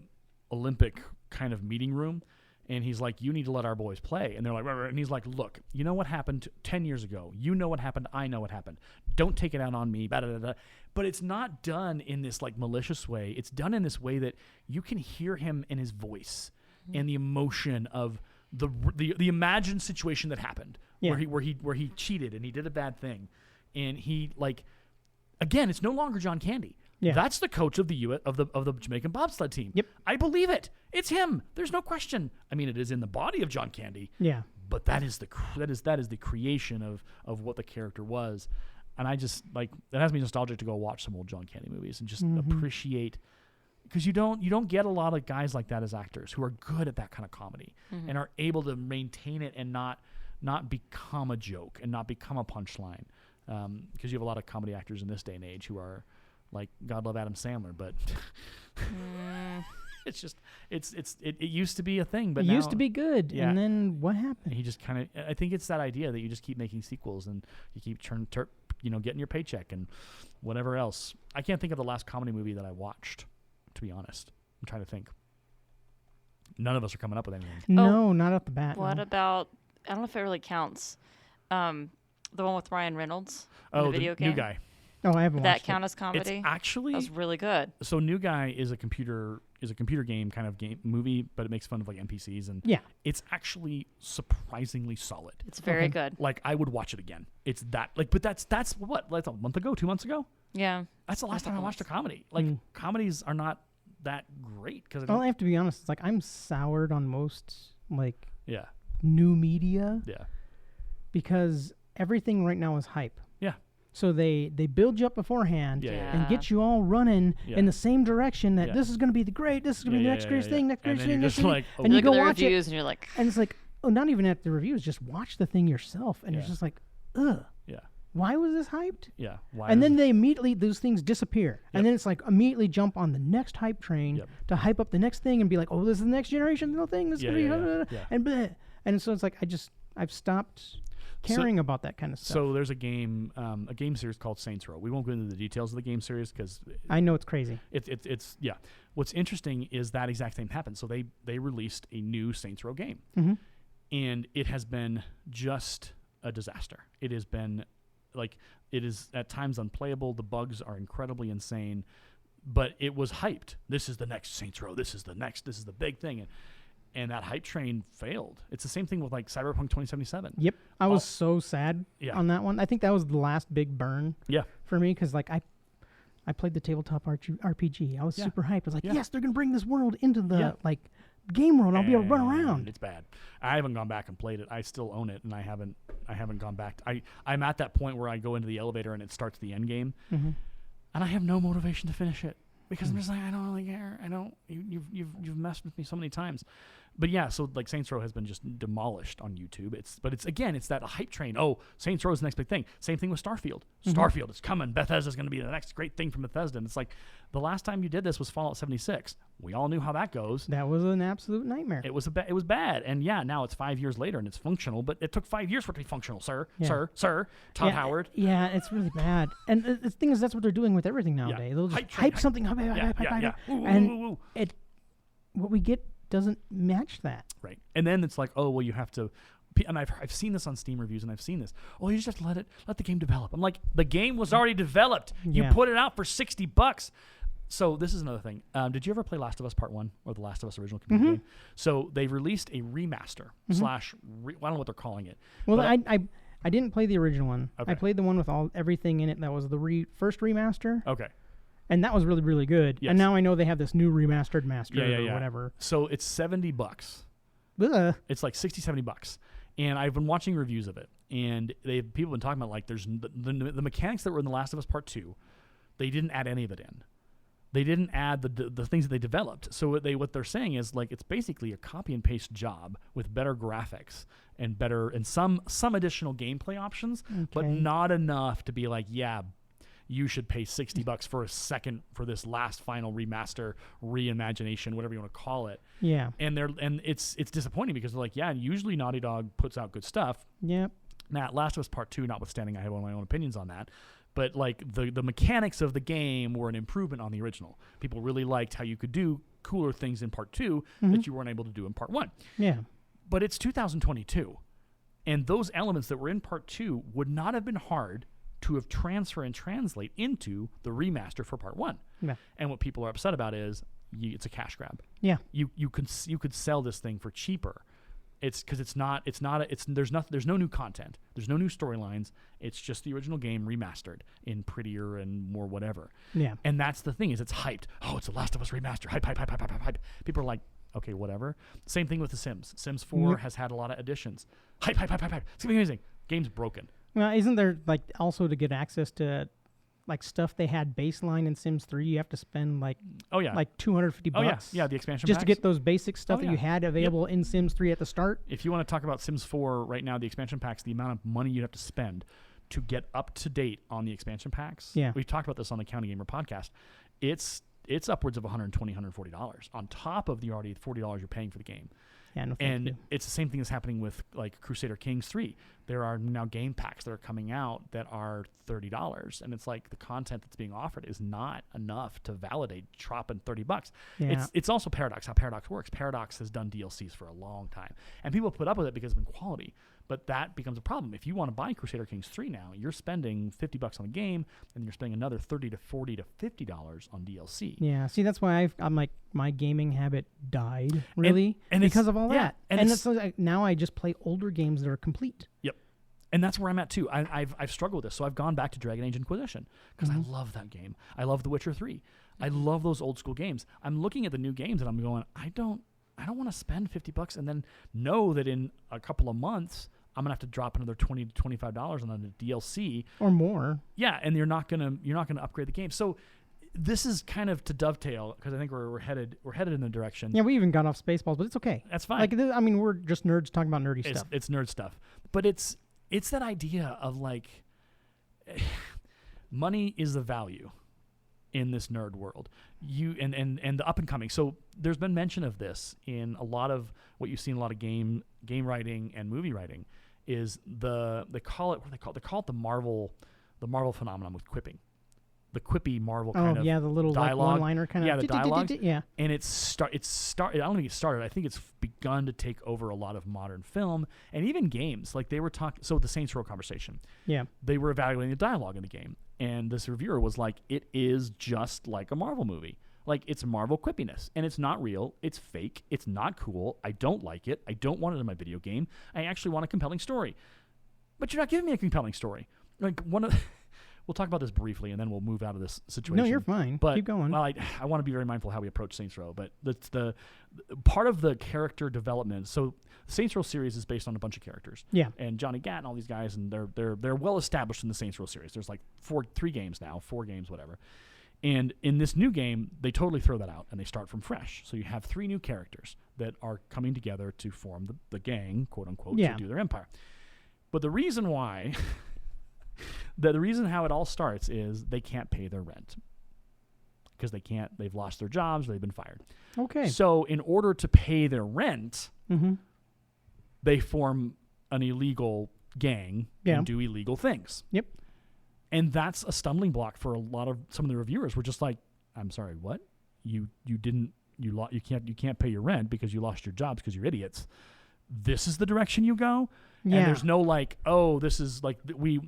[SPEAKER 2] Olympic kind of meeting room. And he's like, you need to let our boys play. And they're like, rah, rah. And he's like, look, you know what happened 10 years ago. You know what happened. I know what happened. Don't take it out on me. Blah, blah, blah, blah. But it's not done in this like malicious way. It's done in this way that you can hear him in his voice and the emotion of the imagined situation that happened where he cheated and he did a bad thing. And he like, again, it's no longer John Candy. Yeah. That's the coach of the of the Jamaican bobsled team.
[SPEAKER 3] Yep.
[SPEAKER 2] I believe it. It's him. There's no question. I mean, it is in the body of John Candy.
[SPEAKER 3] Yeah.
[SPEAKER 2] But that is the creation of what the character was, and I just like that has me nostalgic to go watch some old John Candy movies and just appreciate because you don't get a lot of guys like that as actors who are good at that kind of comedy and are able to maintain it and not become a joke and not become a punchline. Because you have a lot of comedy actors in this day and age who are like, God love Adam Sandler, but it's just it used to be a thing, but
[SPEAKER 3] it
[SPEAKER 2] now,
[SPEAKER 3] used to be good, and then what happened?
[SPEAKER 2] he just kind of. I think it's that idea that you just keep making sequels and you keep getting your paycheck and whatever else. I can't think of the last comedy movie that I watched, to be honest. I'm trying to think. None of us are coming up with anything.
[SPEAKER 3] No, not off the bat.
[SPEAKER 1] What
[SPEAKER 3] no.
[SPEAKER 1] about? I don't know if it really counts. The one with Ryan Reynolds.
[SPEAKER 2] Oh,
[SPEAKER 1] the video game.
[SPEAKER 2] New Guy.
[SPEAKER 3] Oh, I haven't
[SPEAKER 1] Did that
[SPEAKER 3] watched
[SPEAKER 1] count
[SPEAKER 3] it.
[SPEAKER 1] as comedy?
[SPEAKER 2] It's actually
[SPEAKER 1] that was really good.
[SPEAKER 2] So New Guy is a computer game kind of game movie, but it makes fun of like NPCs and it's actually surprisingly solid.
[SPEAKER 1] It's very good.
[SPEAKER 2] Like I would watch it again. It's that like, but that's what, like a month ago, 2 months ago.
[SPEAKER 1] Yeah,
[SPEAKER 2] that's the last time I watched a comedy. Like comedies are not that great because
[SPEAKER 3] I have to be honest. It's like I'm soured on most like
[SPEAKER 2] yeah
[SPEAKER 3] new media.
[SPEAKER 2] Yeah,
[SPEAKER 3] because everything right now is hype.
[SPEAKER 2] Yeah.
[SPEAKER 3] So they build you up beforehand and get you all running in the same direction that this is going to be the this is going to be the next greatest thing, next greatest thing, next thing. And you go watch it,
[SPEAKER 1] and you're like,
[SPEAKER 3] and it's like, oh, not even at the reviews, just watch the thing yourself, and you're just like, ugh.
[SPEAKER 2] Yeah.
[SPEAKER 3] Why was this hyped?
[SPEAKER 2] Yeah. Why?
[SPEAKER 3] And then they immediately those things disappear, and then it's like immediately jump on the next hype train to hype up the next thing and be like, oh, this is the next generation little thing. This is gonna be and bleh. And so it's like I've stopped caring about that kind of stuff.
[SPEAKER 2] So there's a game series called Saints Row. We won't go into the details of the game series because
[SPEAKER 3] I know it's crazy.
[SPEAKER 2] It's What's interesting is that exact thing happened. So they released a new Saints Row game, and it has been just a disaster. It has been it is at times unplayable. The bugs are incredibly insane, but it was hyped. This is the next Saints Row. This is the big thing. And that hype train failed. It's the same thing with like Cyberpunk 2077.
[SPEAKER 3] Yep. I was so sad on that one. I think that was the last big burn for me because like I played the tabletop RPG. I was super hyped. I was like, yes, they're going to bring this world into the like game world. I'll be able to run around.
[SPEAKER 2] It's bad. I haven't gone back and played it. I still own it, and I haven't gone back. I'm at that point where I go into the elevator and it starts the end game, and I have no motivation to finish it because I'm just like, I don't really care. I don't. You've messed with me so many times. But yeah, so like Saints Row has been just demolished on YouTube. It's that hype train. Oh, Saints Row is the next big thing. Same thing with Starfield. Starfield is coming. Bethesda's going to be the next great thing from Bethesda. And it's like the last time you did this was Fallout 76. We all knew how that goes.
[SPEAKER 3] That was an absolute nightmare.
[SPEAKER 2] It was bad. And yeah, now it's 5 years later and it's functional, but it took 5 years for it to be functional, sir. Todd Howard.
[SPEAKER 3] Yeah, it's really bad. And the thing is, that's what they're doing with everything nowadays. They'll just hype something, hype. And what we get doesn't match that.
[SPEAKER 2] Right. And then it's like, oh, well, you have to, and I've seen this on Steam reviews, and I've seen this. Oh, you just have to let the game develop. I'm like, the game was already developed. You put it out for $60. So this is another thing. Did you ever play Last of Us Part 1 or the Last of Us original computer game? So they released a remaster / I don't know what they're calling it.
[SPEAKER 3] Well, I didn't play the original one. Okay. I played the one with everything in it that was the first remaster.
[SPEAKER 2] Okay.
[SPEAKER 3] And that was really, really good. Yes. And now I know they have this new remastered master or whatever.
[SPEAKER 2] So it's $70.
[SPEAKER 3] Ugh.
[SPEAKER 2] It's like $60-$70. And I've been watching reviews of it. And people have been talking about like there's the mechanics that were in The Last of Us Part 2. They didn't add any of it in. They didn't add the things that they developed. So what they're saying is like it's basically a copy and paste job with better graphics and some additional gameplay options, but not enough to be like, yeah, you should pay $60 for this last final remaster, reimagination, whatever you want to call it.
[SPEAKER 3] Yeah.
[SPEAKER 2] And it's disappointing because they're like, yeah, usually Naughty Dog puts out good stuff.
[SPEAKER 3] Yep.
[SPEAKER 2] Now, Last of Us Part 2, notwithstanding, I have one of my own opinions on that. But like the mechanics of the game were an improvement on the original. People really liked how you could do cooler things in Part 2 that you weren't able to do in Part 1.
[SPEAKER 3] Yeah.
[SPEAKER 2] But it's 2022. And those elements that were in Part 2 would not have been hard to have transfer and translate into the remaster for Part 1.
[SPEAKER 3] Yeah.
[SPEAKER 2] And what people are upset about is it's a cash grab.
[SPEAKER 3] Yeah.
[SPEAKER 2] You could sell this thing for cheaper. It's because there's no new content. There's no new storylines. It's just the original game remastered in prettier and more whatever.
[SPEAKER 3] Yeah. And
[SPEAKER 2] that's the thing is it's hyped. Oh, it's the Last of Us remaster. Hype. People are like, okay, whatever. Same thing with The Sims. Sims 4 has had a lot of additions. Hype. It's gonna be amazing. Game's broken.
[SPEAKER 3] Well, isn't there like also to get access to like stuff they had baseline in Sims 3, you have to spend like like $250
[SPEAKER 2] bucks. Yeah, the expansion
[SPEAKER 3] just
[SPEAKER 2] packs.
[SPEAKER 3] to get those basic stuff that you had available in Sims 3 at the start.
[SPEAKER 2] If you want to talk about Sims 4 right now, the expansion packs, the amount of money you have to spend to get up to date on the expansion packs.
[SPEAKER 3] Yeah.
[SPEAKER 2] We've talked about this on the County Gamer podcast. It's upwards of $120, $140 on top of the already $40 you're paying for the game.
[SPEAKER 3] Yeah, no,
[SPEAKER 2] and it's the same thing that's happening with like Crusader Kings 3. There are now game packs that are coming out that are $30, and it's like the content that's being offered is not enough to validate dropping $30.
[SPEAKER 3] Yeah.
[SPEAKER 2] It's also Paradox, how Paradox works. Paradox has done DLCs for a long time, and people put up with it because it's been quality. But that becomes a problem. If you want to buy Crusader Kings 3 now, you're spending $50 on the game, and you're spending another $30 to $40 to $50 on DLC.
[SPEAKER 3] Yeah, see, that's why I'm like, my gaming habit died, really,
[SPEAKER 2] and
[SPEAKER 3] because of all that.
[SPEAKER 2] And
[SPEAKER 3] it's like, now I just play older games that are complete.
[SPEAKER 2] Yep. And that's where I'm at, too. I've struggled with this. So I've gone back to Dragon Age Inquisition because I love that game. I love The Witcher 3. I love those old school games. I'm looking at the new games, and I'm going, I don't want to spend $50 and then know that in a couple of months I'm gonna have to drop another $20 to $25 on the DLC
[SPEAKER 3] or more. Yeah,
[SPEAKER 2] and you're not gonna upgrade the game. So this is kind of to dovetail because I think we're headed in the direction.
[SPEAKER 3] Yeah, we even got off Spaceballs, but it's okay.
[SPEAKER 2] That's fine.
[SPEAKER 3] Like, I mean, we're just nerds talking about nerdy stuff.
[SPEAKER 2] It's nerd stuff, but it's that idea of like money is the value in this nerd world. You and the up and coming. So there's been mention of this in a lot of what you see in a lot of game writing and movie writing is they call it the Marvel phenomenon with quipping. The quippy Marvel kind of
[SPEAKER 3] the little
[SPEAKER 2] dialogue.
[SPEAKER 3] Like one-liner kind of.
[SPEAKER 2] Yeah, the dialogue.
[SPEAKER 3] Yeah.
[SPEAKER 2] And it's started. I don't think it started. I think it's begun to take over a lot of modern film and even games. Like they were talking. So the Saints Row conversation. Yeah. They were evaluating the dialogue in the game, and this reviewer was like, "It is just like a Marvel movie. Like it's Marvel quippiness, and it's not real. It's fake. It's not cool. I don't like it. I don't want it in my video game. I actually want a compelling story, but you're not giving me a compelling story. Like one of." We'll talk about this briefly, and then we'll move out of this situation.
[SPEAKER 3] No, you're fine.
[SPEAKER 2] But,
[SPEAKER 3] keep going.
[SPEAKER 2] Well, I want to be very mindful how we approach Saints Row, but that's the part of the character development. So, the Saints Row series is based on a bunch of characters. Yeah. And Johnny Gat and all these guys, and they're well established in the Saints Row series. There's like 4 games now, whatever. And in this new game, they totally throw that out, and they start from fresh. So you have 3 new characters that are coming together to form the gang, quote unquote, to do their empire. But the reason why. The reason how it all starts is they can't pay their rent because they've lost their jobs, or they've been fired. Okay. So in order to pay their rent, they form an illegal gang and do illegal things. Yep. And that's a stumbling block for some of the reviewers. We're just like, I'm sorry, what? You can't pay your rent because you lost your jobs because you're idiots. This is the direction you go. Yeah. And there's no like, oh, this is like we've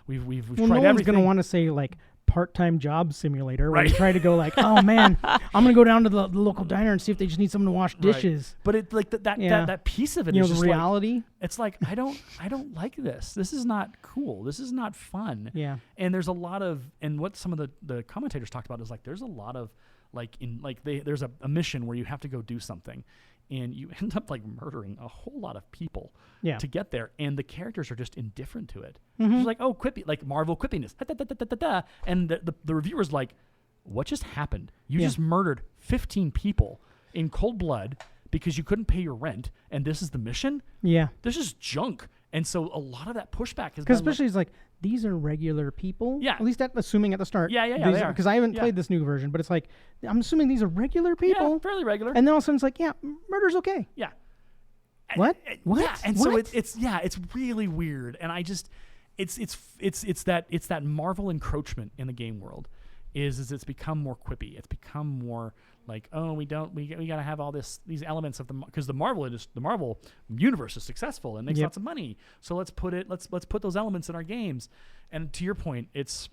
[SPEAKER 2] tried everything.
[SPEAKER 3] No one's gonna want to say like part-time job simulator where you try to go like, oh man, I'm gonna go down to the local diner and see if they just need someone to wash dishes.
[SPEAKER 2] But it like that piece of it is
[SPEAKER 3] the
[SPEAKER 2] just
[SPEAKER 3] reality.
[SPEAKER 2] Like, it's like I don't like this. This is not cool. This is not fun. Yeah. And there's a lot of what some of the commentators talked about is like there's a lot of there's a mission where you have to go do something. And you end up like murdering a whole lot of people to get there, and the characters are just indifferent to it. It's like, oh, quippy, like Marvel quippiness, and the reviewer's like, what just happened? You just murdered 15 people in cold blood because you couldn't pay your rent, and this is the mission? Yeah, this is junk. And so a lot of that pushback has been
[SPEAKER 3] especially it's like these are regular people. Yeah, at least that assuming at the start.
[SPEAKER 2] Yeah, they are.
[SPEAKER 3] Because I haven't played this new version, but it's like I'm assuming these are regular people.
[SPEAKER 2] Yeah, fairly regular.
[SPEAKER 3] And then all of a sudden it's like, murder's okay.
[SPEAKER 2] Yeah.
[SPEAKER 3] What?
[SPEAKER 2] Yeah, and so it's really weird, and I just it's that Marvel encroachment in the game world is it's become more quippy. It's become more like, oh, we gotta have all these elements of because the Marvel universe is successful and makes lots of money. So let's put those elements in our games. And to your point, it's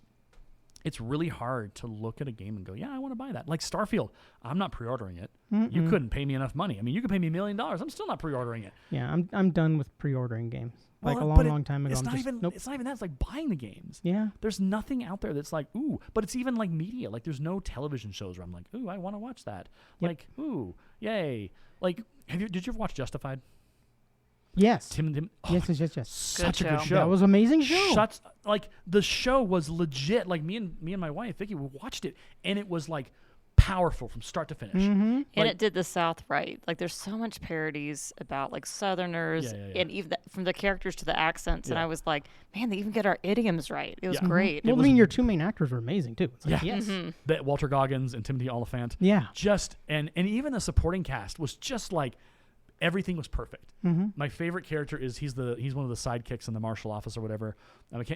[SPEAKER 2] really hard to look at a game and go, yeah, I want to buy that. Like Starfield, I'm not pre-ordering it. You couldn't pay me enough money. I mean, you could pay me $1 million. I'm still not pre-ordering it.
[SPEAKER 3] Yeah, I'm done with pre-ordering games. Like a long time ago.
[SPEAKER 2] It's not even that. It's like buying the games.
[SPEAKER 3] Yeah.
[SPEAKER 2] There's nothing out there that's like, ooh, but it's even like media. Like there's no television shows where I'm like, ooh, I want to watch that. Yep. Like, ooh, yay. Like, did you ever watch Justified?
[SPEAKER 3] Yes.
[SPEAKER 2] Tim.
[SPEAKER 3] Yes.
[SPEAKER 2] Such a
[SPEAKER 1] Good
[SPEAKER 2] good
[SPEAKER 1] show.
[SPEAKER 2] show.
[SPEAKER 3] That was an amazing show.
[SPEAKER 2] Like the show was legit. Like me and my wife Vicki, we watched it, and it was like powerful from start to finish.
[SPEAKER 3] Mm-hmm.
[SPEAKER 1] And it did the South right. Like there's so much parodies about like Southerners and even from the characters to the accents. And I was like, man, they even get our idioms right. It was great.
[SPEAKER 3] Well, your two main actors were amazing too. It's like, yes.
[SPEAKER 2] That Walter Goggins and Timothy Oliphant.
[SPEAKER 3] Yeah.
[SPEAKER 2] Just and even the supporting cast was just like everything was perfect. My favorite character is he's one of the sidekicks in the marshal office or whatever.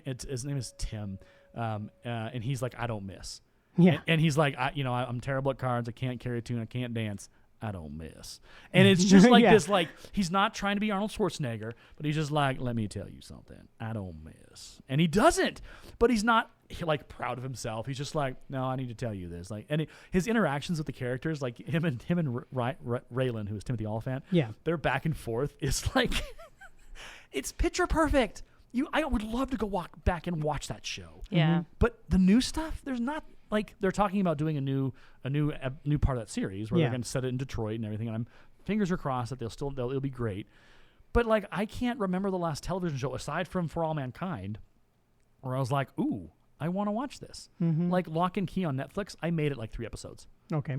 [SPEAKER 2] His name is Tim, and he's like, I don't miss.
[SPEAKER 3] Yeah.
[SPEAKER 2] And he's like, I'm terrible at cards. I can't carry a tune. I can't dance. I don't miss. And it's just like this, like, he's not trying to be Arnold Schwarzenegger, but he's just like, let me tell you something. I don't miss. And he doesn't, but he's not like proud of himself. He's just like, no, I need to tell you this. Like, and his interactions with the characters, like him and Raylan, who is Timothy Oliphant, their back and forth is like, it's picture perfect. I would love to go back and watch that show.
[SPEAKER 1] Yeah.
[SPEAKER 2] But the new stuff, there's not. Like they're talking about doing a new part of that series where they're going to set it in Detroit and everything, and I'm fingers are crossed that it'll be great. But like I can't remember the last television show aside from For All Mankind where I was like, ooh, I want to watch this. Like Lock and Key on Netflix, I made it like 3 episodes.
[SPEAKER 3] Okay.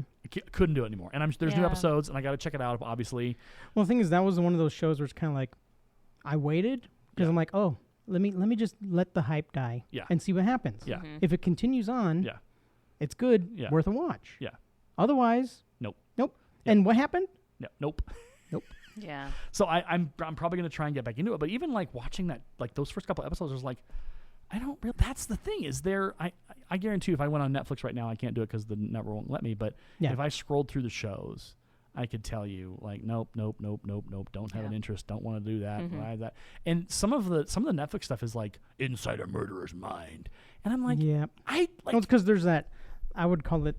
[SPEAKER 2] Couldn't do it anymore, and there's new episodes, and I got to check it out. Obviously.
[SPEAKER 3] Well, the thing is, that was one of those shows where it's kind of like, I waited because I'm like, oh, let me just let the hype die and see what happens.
[SPEAKER 2] Yeah.
[SPEAKER 3] If it continues on. Yeah. It's good, worth a watch.
[SPEAKER 2] Yeah.
[SPEAKER 3] Otherwise,
[SPEAKER 2] nope.
[SPEAKER 3] Yeah. And what happened?
[SPEAKER 2] Nope.
[SPEAKER 1] Yeah.
[SPEAKER 2] So I'm probably gonna try and get back into it, but even like watching that, like those first couple episodes, I was like, I don't really. That's the thing. Is there? I guarantee you, if I went on Netflix right now, I can't do it because the network won't let me. But if I scrolled through the shows, I could tell you like, nope. Don't have an interest. Don't want to do that. Why that? And some of the Netflix stuff is like inside a murderer's mind, and I'm like,
[SPEAKER 3] no, it's because there's that. I would call it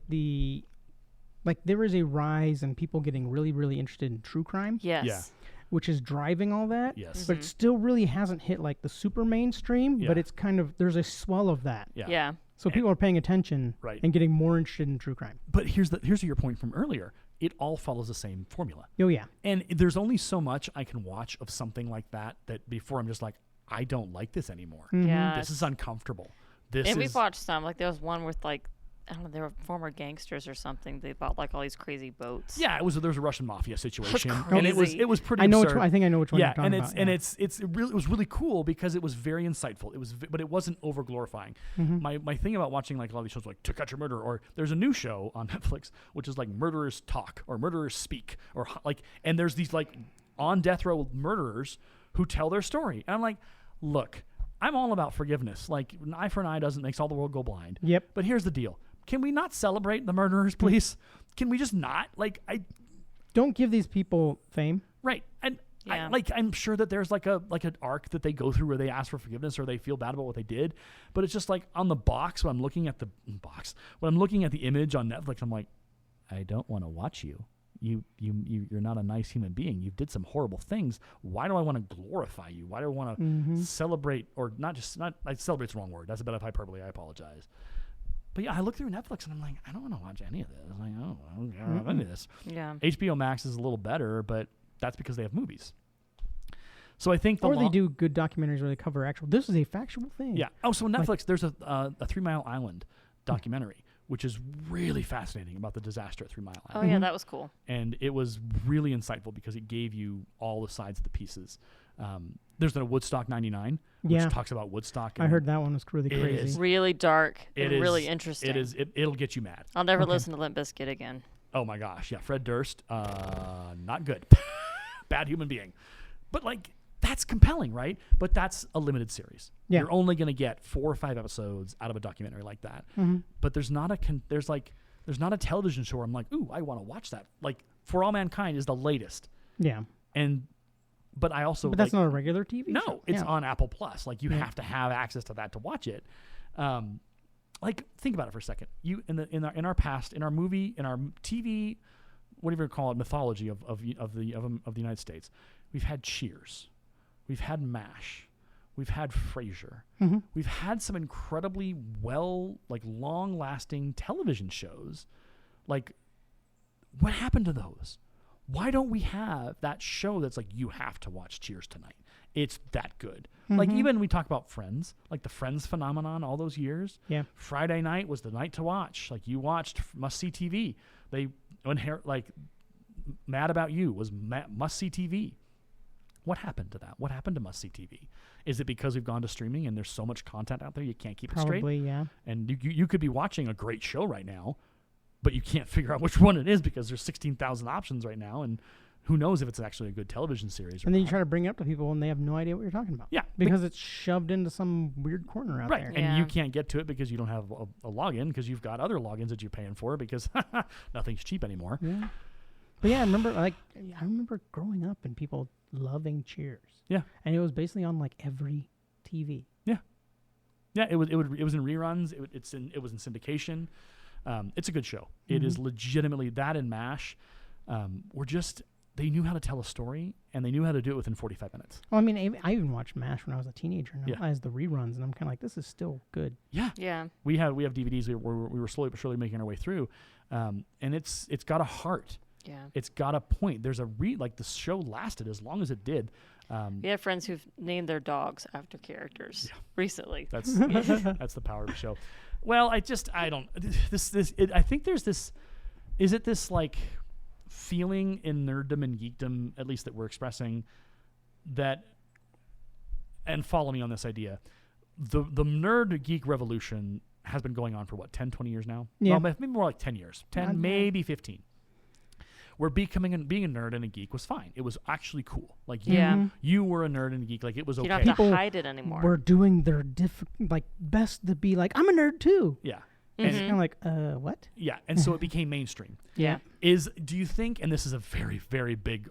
[SPEAKER 3] there is a rise in people getting really, really interested in true crime.
[SPEAKER 1] Yes.
[SPEAKER 2] Yeah.
[SPEAKER 3] Which is driving all that.
[SPEAKER 2] Yes.
[SPEAKER 3] But it still really hasn't hit like the super mainstream, but it's kind of, there's a swell of that.
[SPEAKER 1] Yeah.
[SPEAKER 3] So people are paying attention and getting more interested in true crime.
[SPEAKER 2] But here's your point from earlier. It all follows the same formula.
[SPEAKER 3] Oh, yeah.
[SPEAKER 2] And there's only so much I can watch of something like that before I'm just like, I don't like this anymore.
[SPEAKER 1] Yeah.
[SPEAKER 2] This is uncomfortable.
[SPEAKER 1] We've watched some. Like there was one with like, I don't know, they were former gangsters or something. They bought like all these crazy boats.
[SPEAKER 2] Yeah, there was a Russian mafia situation,
[SPEAKER 1] and
[SPEAKER 2] it was pretty.
[SPEAKER 3] I think I know which one.
[SPEAKER 2] Yeah,
[SPEAKER 3] you're talking about.
[SPEAKER 2] It was really cool because it was very insightful. But it wasn't over glorifying. My thing about watching like a lot of these shows like To Catch a Murderer, or there's a new show on Netflix which is like Murderers Talk or Murderers Speak, or like, and there's these like on death row murderers who tell their story, and I'm like, look, I'm all about forgiveness. Like an eye for an eye makes all the world go blind.
[SPEAKER 3] Yep.
[SPEAKER 2] But here's the deal. Can we not celebrate the murderers, please? Can we just not? Like,
[SPEAKER 3] don't give these people fame.
[SPEAKER 2] Right. And I'm sure that there's like an arc that they go through where they ask for forgiveness or they feel bad about what they did. But it's just like on the box, when I'm looking at the image on Netflix, I'm like, I don't want to watch you. You're not a nice human being. You did some horrible things. Why do I want to glorify you? Why do I want to celebrate, or not celebrate's the wrong word. That's a bit of hyperbole. I apologize. But yeah, I look through Netflix and I'm like, I don't want to watch any of this. I'm like, I don't have any of this.
[SPEAKER 1] Yeah.
[SPEAKER 2] HBO Max is a little better, but that's because they have movies. So I think
[SPEAKER 3] they do good documentaries where they cover actual. This is a factual thing.
[SPEAKER 2] Yeah. Oh, so Netflix, there's a 3 Mile Island documentary, which is really fascinating about the disaster at 3 Mile Island.
[SPEAKER 1] Oh yeah, that was cool.
[SPEAKER 2] And it was really insightful because it gave you all the sides of the pieces. There's a Woodstock 99, which talks about Woodstock.
[SPEAKER 3] I heard that one was really crazy.
[SPEAKER 1] It's really dark and really interesting.
[SPEAKER 2] It is. It'll get you mad.
[SPEAKER 1] I'll never listen to Limp Bizkit again.
[SPEAKER 2] Oh my gosh, yeah, Fred Durst, not good. Bad human being. But like, that's compelling, right? But that's a limited series. Yeah. You're only going to get 4 or 5 episodes out of a documentary like that. But there's not a television show where I'm like, ooh, I want to watch that. Like For All Mankind is the latest.
[SPEAKER 3] Yeah.
[SPEAKER 2] But that's
[SPEAKER 3] not a regular TV show.
[SPEAKER 2] No, it's on Apple Plus. Like you have to have access to that to watch it. Like think about it for a second. You in our past, in our movie, in our TV, whatever you call it, mythology of the United States, we've had Cheers, we've had MASH, we've had Frasier, we've had some incredibly long-lasting television shows. Like, what happened to those? Why don't we have that show that's like, you have to watch Cheers tonight? It's that good. Like, even we talk about Friends, like the Friends phenomenon all those years.
[SPEAKER 3] Yeah.
[SPEAKER 2] Friday night was the night to watch. Like, you watched must-see TV. Like, Mad About You was must-see TV. What happened to that? What happened to must-see TV? Is it because we've gone to streaming and there's so much content out there you can't keep it straight?
[SPEAKER 3] Probably, yeah.
[SPEAKER 2] And you could be watching a great show right now, but you can't figure out which one it is because there's 16,000 options right now, and who knows if it's actually a good television series or
[SPEAKER 3] And then
[SPEAKER 2] not.
[SPEAKER 3] you try to bring it up to people, and they have no idea what you're talking about.
[SPEAKER 2] Yeah.
[SPEAKER 3] Because it's shoved into some weird corner out there.
[SPEAKER 2] Right, and you can't get to it because you don't have a login, because you've got other logins that you're paying for, because nothing's cheap anymore.
[SPEAKER 3] Yeah. But yeah, I remember growing up and people loving Cheers.
[SPEAKER 2] Yeah.
[SPEAKER 3] And it was basically on like every TV.
[SPEAKER 2] Yeah, it was in reruns. It was in syndication. It's a good show. It is legitimately that, and MASH. They knew how to tell a story, and they knew how to do it within 45 minutes.
[SPEAKER 3] Well, I mean, I even watched MASH when I was a teenager, and as the reruns, and I'm kind of like, this is still good.
[SPEAKER 2] Yeah.
[SPEAKER 1] Yeah.
[SPEAKER 2] We have DVDs we were slowly but surely making our way through, and it's got a heart.
[SPEAKER 1] Yeah.
[SPEAKER 2] It's got a point. There's like the show lasted as long as it did.
[SPEAKER 1] We have friends who've named their dogs after characters recently.
[SPEAKER 2] That's the power of the show. Well, I think there's this. Is it this like feeling in nerddom and geekdom, at least that we're expressing, that, and follow me on this idea, the nerd geek revolution has been going on for what, 10, 20 years now?
[SPEAKER 3] Yeah.
[SPEAKER 2] Well, maybe more like 10 years. 10, maybe 15. Where being a nerd and a geek was fine. It was actually cool. Like, you were a nerd and a geek. Like, it was okay.
[SPEAKER 1] You don't have to hide it anymore.
[SPEAKER 3] We're doing their best to be like, I'm a nerd too.
[SPEAKER 2] Yeah.
[SPEAKER 3] And it's kind of like, what?
[SPEAKER 2] Yeah, and so it became mainstream.
[SPEAKER 1] Yeah.
[SPEAKER 2] Do you think, and this is a very, very big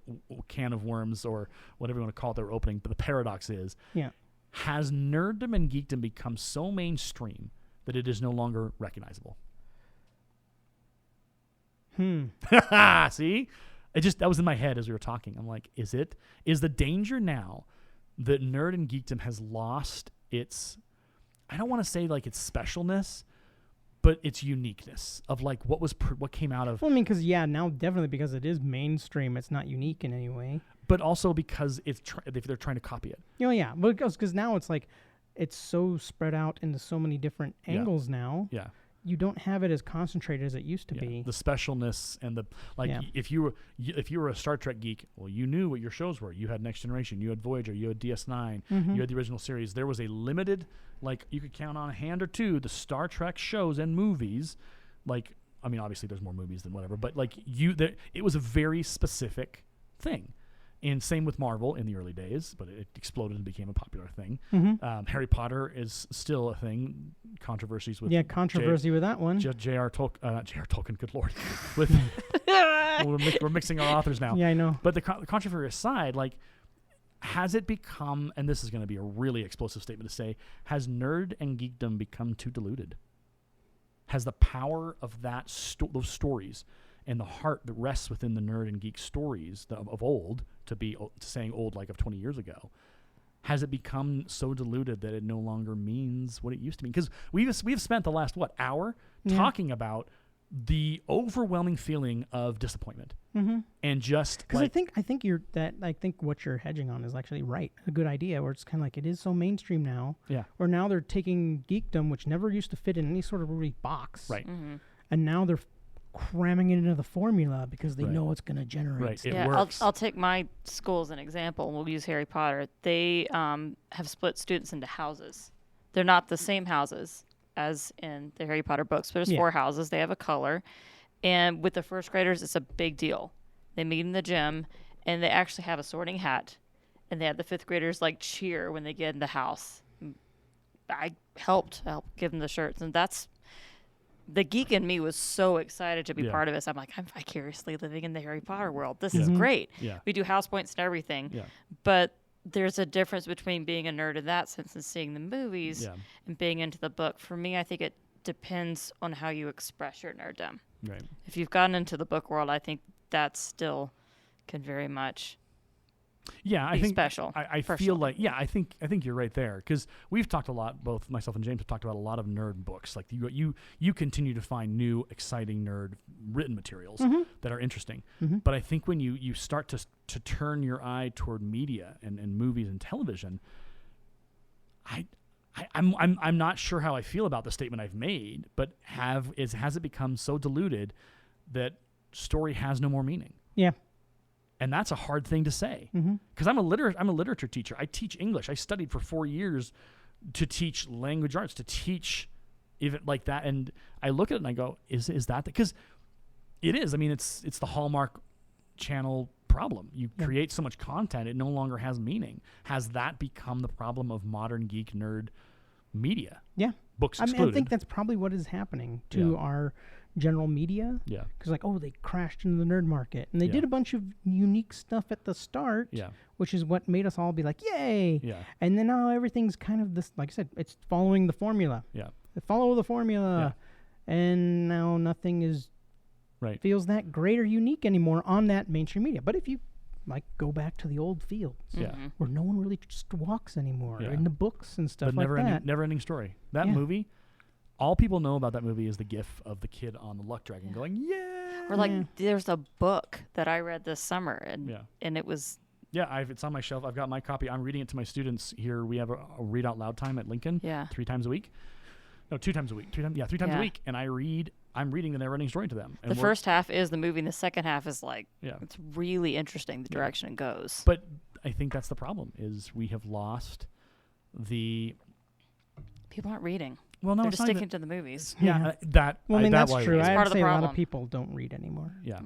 [SPEAKER 2] can of worms, or whatever you want to call it, their opening, but the paradox is, has nerddom and geekdom become so mainstream that it is no longer recognizable? See? That was in my head as we were talking. I'm like, is the danger now that nerd and geekdom has lost its, I don't want to say like its specialness, but its uniqueness of like what came out of.
[SPEAKER 3] Well, I mean, because now definitely because it is mainstream, it's not unique in any way.
[SPEAKER 2] But also because they're trying to copy it.
[SPEAKER 3] Yeah, because now it's like it's so spread out into so many different angles now.
[SPEAKER 2] Yeah.
[SPEAKER 3] You don't have it as concentrated as it used to be.
[SPEAKER 2] The specialness and the if you were a Star Trek geek, well, you knew what your shows were. You had Next Generation, you had Voyager, you had DS9, you had the original series. There was a limited, like, you could count on a hand or two the Star Trek shows and movies. Like, I mean, obviously there's more movies than whatever, but like it was a very specific thing. And same with Marvel in the early days, but it exploded and became a popular thing. Harry Potter is still a thing. Controversies with
[SPEAKER 3] controversy with that one.
[SPEAKER 2] J.R. Tolkien, good lord. We're mixing our authors now.
[SPEAKER 3] Yeah, I know.
[SPEAKER 2] But the controversy aside, like, has it become, and this is going to be a really explosive statement to say, has nerd and geekdom become too diluted? Has the power of those stories and the heart that rests within the nerd and geek stories of old, to saying old like of 20 years ago, has it become so diluted that it no longer means what it used to mean? Because we've spent the last hour talking about the overwhelming feeling of disappointment, and just
[SPEAKER 3] because I think what you're hedging on is actually right, a good idea. Where it's kind of like it is so mainstream now. Yeah. Where now they're taking geekdom, which never used to fit in any sort of really box,
[SPEAKER 2] right,
[SPEAKER 3] and now they're cramming it into the formula because they know it's going to generate.
[SPEAKER 2] Right, it works.
[SPEAKER 1] I'll take my school as an example. We'll use Harry Potter. They have split students into houses. They're not the same houses as in the Harry Potter books, but there's 4 houses. They have a color. And with the first graders, it's a big deal. They meet in the gym, and they actually have a sorting hat. And they have the 5th graders like cheer when they get in the house. I helped give them the shirts, and that's the geek in me was so excited to be part of this. I'm like, I'm vicariously living in the Harry Potter world. This is great. Yeah. We do house points and everything. Yeah. But there's a difference between being a nerd in that sense and seeing the movies and being into the book. For me, I think it depends on how you express your nerddom. Right. If you've gotten into the book world, I think that still can very much
[SPEAKER 2] Yeah, I
[SPEAKER 1] be
[SPEAKER 2] think
[SPEAKER 1] special.
[SPEAKER 2] I feel like I think you're right there, because we've talked a lot. Both myself and James have talked about a lot of nerd books. Like you continue to find new, exciting nerd written materials that are interesting. But I think when you start to turn your eye toward media and movies and television, I'm not sure how I feel about the statement I've made. But has it become so diluted that story has no more meaning?
[SPEAKER 3] Yeah.
[SPEAKER 2] And that's a hard thing to say, because I'm a literature teacher. I teach English. I studied for 4 years to teach language arts, to teach even like that. And I look at it and I go, is that because it is? I mean, it's the Hallmark Channel problem. You create so much content, it no longer has meaning. Has that become the problem of modern geek nerd media?
[SPEAKER 3] Yeah.
[SPEAKER 2] Books
[SPEAKER 3] I
[SPEAKER 2] excluded.
[SPEAKER 3] mean, I think that's probably what is happening to our general media.
[SPEAKER 2] Yeah.
[SPEAKER 3] Because they crashed into the nerd market. And they did a bunch of unique stuff at the start, which is what made us all be like, yay.
[SPEAKER 2] Yeah.
[SPEAKER 3] And then now everything's kind of this, like I said, it's following the formula.
[SPEAKER 2] Yeah.
[SPEAKER 3] They follow the formula.
[SPEAKER 2] Yeah.
[SPEAKER 3] And now nothing feels that great or unique anymore on that mainstream media. But if you go back to the old fields where no one really just walks anymore in the books and stuff like that.
[SPEAKER 2] Never-ending story. That movie, all people know about that movie is the gif of the kid on the luck dragon going, yeah.
[SPEAKER 1] Or there's a book that I read this summer, and it was...
[SPEAKER 2] Yeah, it's on my shelf. I've got my copy. I'm reading it to my students here. We have a read out loud time at Lincoln 3 times a week. No, 2 times a week. 3 times a week. And I'm reading the never-ending story to them. And
[SPEAKER 1] the first half is the movie, and the second half is it's really interesting, the direction it goes.
[SPEAKER 2] But I think that's the problem, is we have lost the...
[SPEAKER 1] People aren't reading.
[SPEAKER 2] Well, no,
[SPEAKER 1] they're just sticking to the movies.
[SPEAKER 3] Well, that's true. I'd say a lot of people don't read anymore.
[SPEAKER 2] Yeah.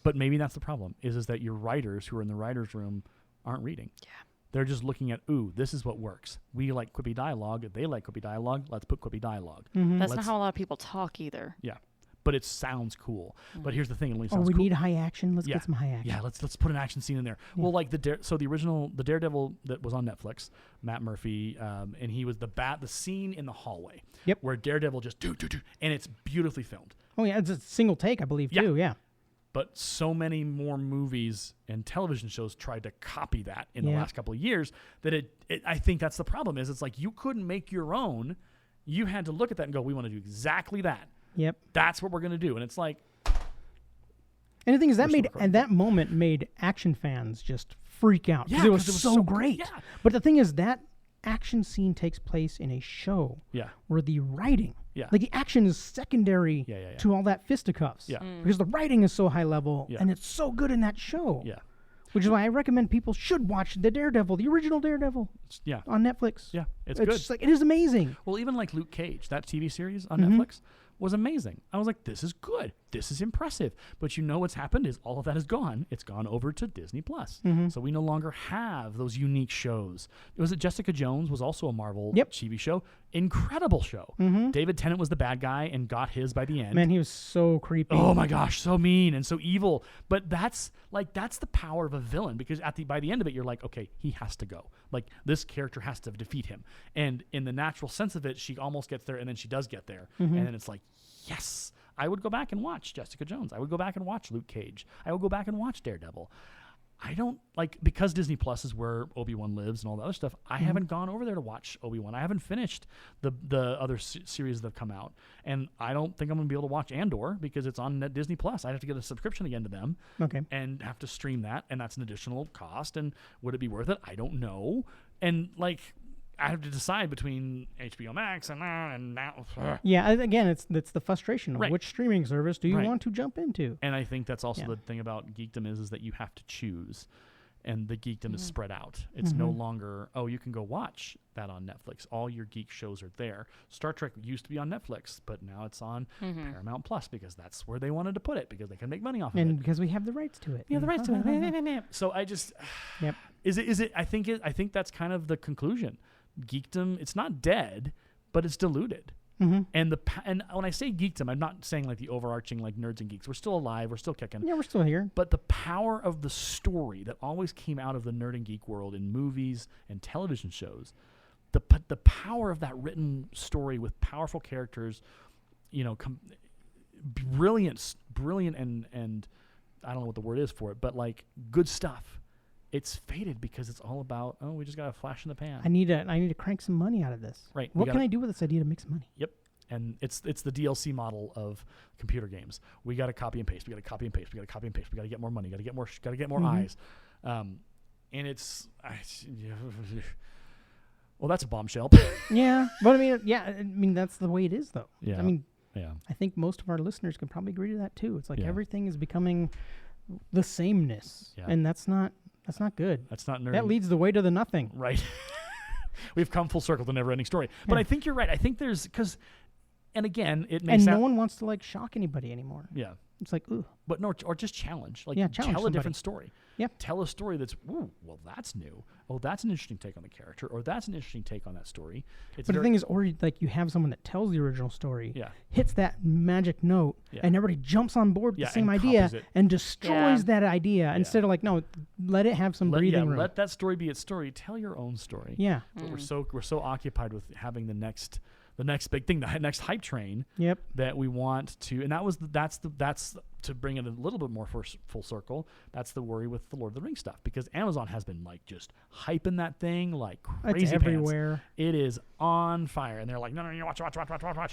[SPEAKER 2] But maybe that's the problem, is that your writers who are in the writer's room aren't reading. Yeah. They're just looking at, this is what works. We like quippy dialogue. They like quippy dialogue. Let's put quippy dialogue.
[SPEAKER 1] That's not how a lot of people talk either.
[SPEAKER 2] Yeah. But it sounds cool. But here's the thing, it only sounds
[SPEAKER 3] we
[SPEAKER 2] cool.
[SPEAKER 3] need high action. Let's get some high action.
[SPEAKER 2] Yeah, let's put an action scene in there. Yeah. Well, like the Daredevil that was on Netflix, Matt Murphy, and he was the scene in the hallway. Yep. Where Daredevil just do, and it's beautifully filmed.
[SPEAKER 3] Oh yeah, it's a single take, I believe, too. Yeah.
[SPEAKER 2] But so many more movies and television shows tried to copy that in the last couple of years that I think that's the problem. Is it's like you couldn't make your own. You had to look at that and go, we want to do exactly that.
[SPEAKER 3] Yep.
[SPEAKER 2] That's what we're going to do. And it's like...
[SPEAKER 3] And the thing is, that moment made action fans just freak out. Yeah, because it was so great. Yeah. But the thing is, that action scene takes place in a show where the writing... Yeah. Like the action is secondary to all that fisticuffs. Yeah. Because the writing is so high level and it's so good in that show. Yeah. Which is why I recommend people should watch the original Daredevil. On Netflix.
[SPEAKER 2] Yeah. It's
[SPEAKER 3] good. Just it is amazing.
[SPEAKER 2] Well, even like Luke Cage, that TV series on Netflix was amazing. I was like, this is good. This is impressive. But you know what's happened is all of that is gone. It's gone over to Disney Plus. So we no longer have those unique shows. Was it Jessica Jones was also a Marvel TV show? Incredible show. David Tennant was the bad guy and got his by the end.
[SPEAKER 3] Man, he was so creepy.
[SPEAKER 2] Oh my gosh, so mean and so evil. But that's the power of a villain, because by the end of it, you're like, okay, he has to go. Like this character has to defeat him. And in the natural sense of it, she almost gets there, and then she does get there, and then it's like, yes. I would go back and watch Jessica Jones. I would go back and watch Luke Cage. I would go back and watch Daredevil. I don't because Disney Plus is where Obi-Wan lives and all the other stuff. I haven't gone over there to watch Obi-Wan. I haven't finished the other series that have come out, and I don't think I'm going to be able to watch Andor because it's on Disney Plus. I'd have to get a subscription again to them, and have to stream that, and that's an additional cost. And would it be worth it? I don't know. And I have to decide between HBO Max and now.
[SPEAKER 3] Yeah, again, it's the frustration of which streaming service do you want to jump into.
[SPEAKER 2] And I think that's also the thing about geekdom is that you have to choose, and the geekdom is spread out. It's no longer, you can go watch that on Netflix. All your geek shows are there. Star Trek used to be on Netflix, but now it's on Paramount Plus because that's where they wanted to put it because they can make money off of it.
[SPEAKER 3] And because we have the rights to it.
[SPEAKER 2] Yeah, the rights to it. So I just, is it? I think that's kind of the conclusion. Geekdom, it's not dead, but it's diluted. And when I say geekdom, I'm not saying like the overarching like nerds and geeks. We're still alive. We're still kicking.
[SPEAKER 3] Yeah, we're still here.
[SPEAKER 2] But the power of the story that always came out of the nerd and geek world in movies and television shows, the power of that written story with powerful characters, brilliant and I don't know what the word is for it, but like good stuff. it's faded because it's all about, oh, we just got a flash in the pan.
[SPEAKER 3] I need to crank some money out of this.
[SPEAKER 2] Right.
[SPEAKER 3] What can I do with this idea to make some money?
[SPEAKER 2] Yep. And it's the DLC model of computer games. We got to copy and paste. We got to copy and paste. We got to copy and paste. We got to get more money. Got to get more eyes. And it's well, that's a bombshell.
[SPEAKER 3] Yeah, but I mean that's the way it is, though.
[SPEAKER 2] Yeah.
[SPEAKER 3] I mean,
[SPEAKER 2] yeah.
[SPEAKER 3] I think most of our listeners can probably agree to that too. It's like
[SPEAKER 2] Yeah.
[SPEAKER 3] everything is becoming the sameness,
[SPEAKER 2] Yeah.
[SPEAKER 3] and that's not good.
[SPEAKER 2] That's not nerd.
[SPEAKER 3] That leads the way to the nothing.
[SPEAKER 2] Right. We've come full circle to never-ending story. But
[SPEAKER 3] Yeah.
[SPEAKER 2] I think you're right. I think there's and again, it makes
[SPEAKER 3] And no one wants to like shock anybody anymore.
[SPEAKER 2] Yeah.
[SPEAKER 3] It's like, ooh.
[SPEAKER 2] But no, or just challenge. Like,
[SPEAKER 3] Challenge
[SPEAKER 2] tell a
[SPEAKER 3] somebody.
[SPEAKER 2] different story.
[SPEAKER 3] Yep.
[SPEAKER 2] Tell a story that's, ooh, well, that's new. Oh, that's an interesting take on the character, or that's an interesting take on that story. It's
[SPEAKER 3] But the thing is, or like you have someone that tells the original story,
[SPEAKER 2] Yeah.
[SPEAKER 3] hits that magic note,
[SPEAKER 2] Yeah.
[SPEAKER 3] and everybody jumps on board with
[SPEAKER 2] Yeah,
[SPEAKER 3] the same
[SPEAKER 2] and
[SPEAKER 3] idea
[SPEAKER 2] copies it.
[SPEAKER 3] and destroys
[SPEAKER 1] Yeah.
[SPEAKER 3] that idea instead of like, no, let it have some breathing room.
[SPEAKER 2] let that story be its story. Tell your own story.
[SPEAKER 3] Yeah.
[SPEAKER 2] But we're so occupied with having the next big thing, the next hype train.
[SPEAKER 3] Yep.
[SPEAKER 2] That we want to, and that's to bring it a little bit more full circle. That's the worry with the Lord of the Rings stuff, because Amazon has been like just hyping that thing like crazy.
[SPEAKER 3] It's everywhere.
[SPEAKER 2] It is on fire, and they're like, no, watch.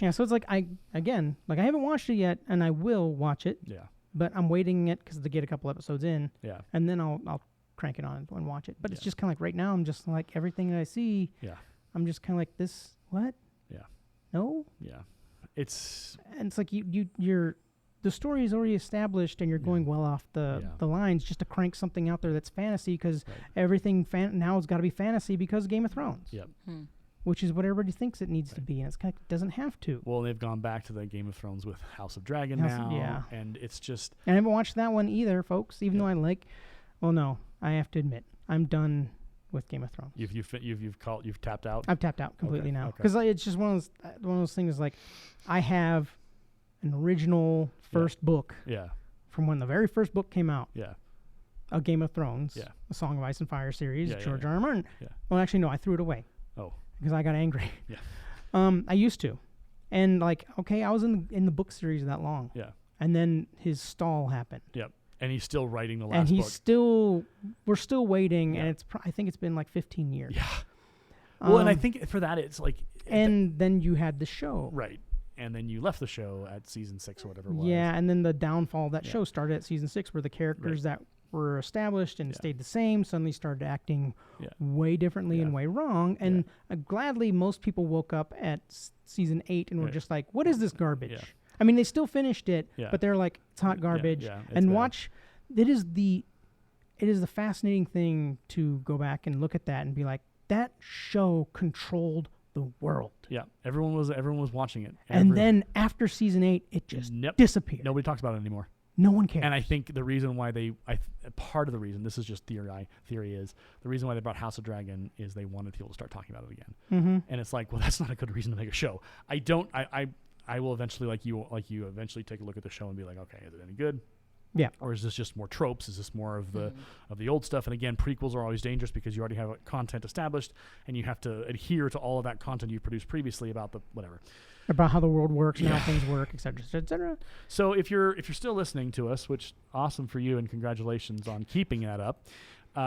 [SPEAKER 3] Yeah. So it's like I haven't watched it yet, and I will watch it.
[SPEAKER 2] Yeah.
[SPEAKER 3] But I'm waiting it because to get a couple episodes in.
[SPEAKER 2] Yeah.
[SPEAKER 3] And then I'll crank it on and watch it. But it's
[SPEAKER 2] Yeah.
[SPEAKER 3] just kind of like right now, I'm just like everything that I see.
[SPEAKER 2] Yeah.
[SPEAKER 3] I'm just kind of like this. What?
[SPEAKER 2] Yeah.
[SPEAKER 3] No.
[SPEAKER 2] Yeah. It's
[SPEAKER 3] And it's like you're the story is already established, and you're going well off the lines just to crank something out there that's fantasy, because everything now has got to be fantasy because of Game of Thrones.
[SPEAKER 2] Yep.
[SPEAKER 3] Which is what everybody thinks it needs to be, and it's kind of doesn't have to.
[SPEAKER 2] Well, they've gone back to the Game of Thrones with House of Dragon and it's just.
[SPEAKER 3] And I haven't watched that one either, folks. Even though I like, well, no, I have to admit, I'm done with Game of Thrones.
[SPEAKER 2] You've tapped out.
[SPEAKER 3] I've tapped out completely now,
[SPEAKER 2] Okay.
[SPEAKER 3] because it's just one of those things. Like, I have an original first book
[SPEAKER 2] Yeah.
[SPEAKER 3] from when the very first book came out.
[SPEAKER 2] Yeah.
[SPEAKER 3] A Game of Thrones,
[SPEAKER 2] Yeah.
[SPEAKER 3] a Song of Ice and Fire series, George R. R. Martin.
[SPEAKER 2] Yeah.
[SPEAKER 3] Well, actually, no, I threw it away.
[SPEAKER 2] Oh.
[SPEAKER 3] Because I got angry.
[SPEAKER 2] Yeah.
[SPEAKER 3] I used to, and like, okay, I was in the book series that long.
[SPEAKER 2] Yeah.
[SPEAKER 3] And then his stall happened.
[SPEAKER 2] Yep. And he's still writing the last
[SPEAKER 3] And he's
[SPEAKER 2] book.
[SPEAKER 3] we're still waiting,
[SPEAKER 2] Yeah.
[SPEAKER 3] and I think it's been like 15 years.
[SPEAKER 2] Yeah. Well, and I think for that it's like.
[SPEAKER 3] And then you had the show.
[SPEAKER 2] Right. And then you left the show at season 6 or whatever it was.
[SPEAKER 3] Yeah, and then the downfall of that show started at season 6, where the characters that were established and stayed the same suddenly started acting way differently and way wrong. And gladly, most people woke up at season 8 and were just like, "What is this garbage?"
[SPEAKER 2] Yeah.
[SPEAKER 3] I mean, they still finished it, but they're like, "It's hot garbage."
[SPEAKER 2] Yeah, it's
[SPEAKER 3] and
[SPEAKER 2] bad.
[SPEAKER 3] watch, it is the fascinating thing to go back and look at that and be like, that show controlled the world.
[SPEAKER 2] Yeah, everyone was watching it.
[SPEAKER 3] And then after season 8, it just disappeared.
[SPEAKER 2] Nobody talks about it anymore.
[SPEAKER 3] No one cares.
[SPEAKER 2] And I think the reason why part of the reason, this is just theory is, the reason why they brought House of Dragon is they wanted people to start talking about it again.
[SPEAKER 3] Mm-hmm.
[SPEAKER 2] And it's like, well, that's not a good reason to make a show. I will eventually, like you eventually take a look at the show and be like, okay, is it any good?
[SPEAKER 3] Yeah.
[SPEAKER 2] Or is this just more tropes? Is this more of the old stuff? And again, prequels are always dangerous because you already have content established, and you have to adhere to all of that content you produced previously about the whatever.
[SPEAKER 3] About how the world works and how things work, et cetera, et cetera.
[SPEAKER 2] So if you're still listening to us, which awesome for you, and congratulations on keeping that up.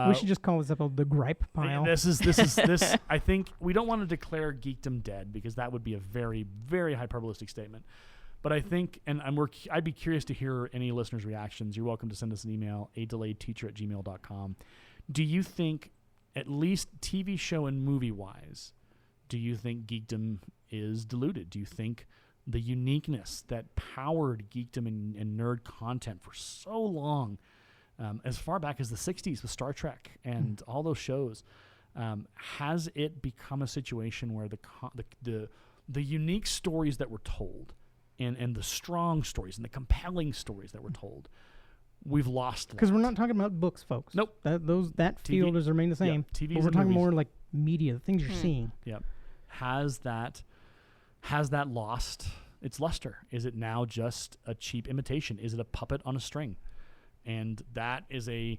[SPEAKER 3] We should just call this episode the gripe pile.
[SPEAKER 2] This. I think we don't want to declare geekdom dead, because that would be a very, very hyperbolistic statement. But I think, and I'd be curious to hear any listeners' reactions. You're welcome to send us an email, adelayedteacher@gmail.com. Do you think, at least TV show and movie-wise, do you think geekdom is diluted? Do you think the uniqueness that powered geekdom and nerd content for so long, as far back as the 60s with Star Trek and all those shows, has it become a situation where the unique stories that were told, and the strong stories and the compelling stories that were told, we've lost?
[SPEAKER 3] Because we're not talking about books, folks.
[SPEAKER 2] Nope.
[SPEAKER 3] That field has remained the same.
[SPEAKER 2] TVs
[SPEAKER 3] but we're
[SPEAKER 2] and
[SPEAKER 3] talking
[SPEAKER 2] movies.
[SPEAKER 3] more like media, the things you're seeing.
[SPEAKER 2] Yep. Has that lost its luster? Is it now just a cheap imitation? Is it a puppet on a string? And that is a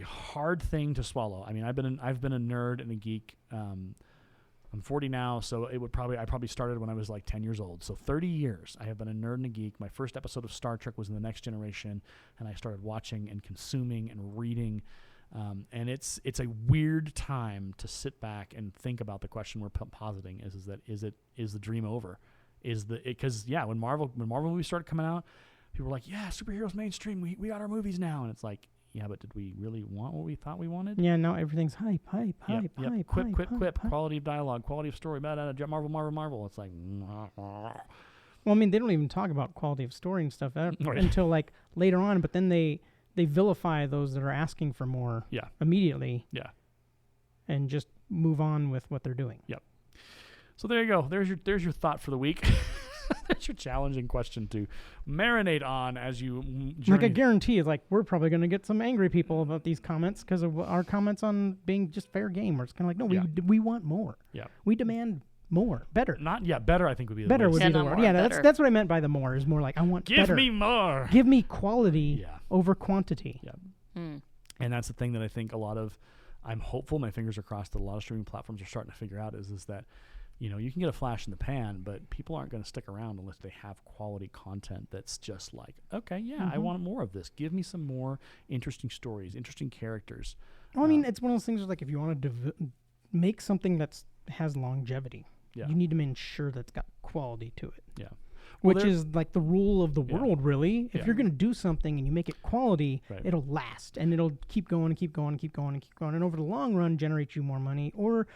[SPEAKER 2] hard thing to swallow. I mean, I've been a nerd and a geek. I'm 40 now, so I probably started when I was like 10 years old. So 30 years I have been a nerd and a geek. My first episode of Star Trek was in The Next Generation, and I started watching and consuming and reading And it's a weird time to sit back and think about the question we're positing is the dream over? Because when Marvel movies started coming out, people were like, yeah, superheroes mainstream. We got our movies now. And it's like, yeah, but did we really want what we thought we wanted?
[SPEAKER 3] Yeah, now everything's hype.
[SPEAKER 2] Quip, quality of dialogue, quality of story, Marvel. It's like,
[SPEAKER 3] well, I mean, they don't even talk about quality of story and stuff until like later on, but then they vilify those that are asking for more immediately.
[SPEAKER 2] Yeah.
[SPEAKER 3] And just move on with what they're doing.
[SPEAKER 2] Yep. So there you go. There's your thought for the week. That's your challenging question to marinate on as you journey.
[SPEAKER 3] Like I guarantee it's like we're probably going to get some angry people about these comments because of our comments on being just fair game. Where it's kind of like, no, we want more.
[SPEAKER 2] Yeah.
[SPEAKER 3] We demand more, better.
[SPEAKER 2] Better. I think would be the
[SPEAKER 3] better
[SPEAKER 2] word.
[SPEAKER 3] Would be the word. Yeah, that's what I meant by the more. Is more like I want
[SPEAKER 2] Give
[SPEAKER 3] better.
[SPEAKER 2] me more.
[SPEAKER 3] Give me quality over quantity.
[SPEAKER 2] Yeah. And that's the thing that I think I'm hopeful. My fingers are crossed that a lot of streaming platforms are starting to figure out is that. You can get a flash in the pan, but people aren't going to stick around unless they have quality content that's just like, okay, I want more of this. Give me some more interesting stories, interesting characters.
[SPEAKER 3] Well, I mean, it's one of those things where, like, if you want to make something that has longevity, you need to ensure that it's got quality to it.
[SPEAKER 2] Yeah.
[SPEAKER 3] Which is like the rule of the world, really. If you're going to do something and you make it quality, it'll last, and it'll keep going and keep going and keep going and keep going. And over the long run, generate you more money. Or...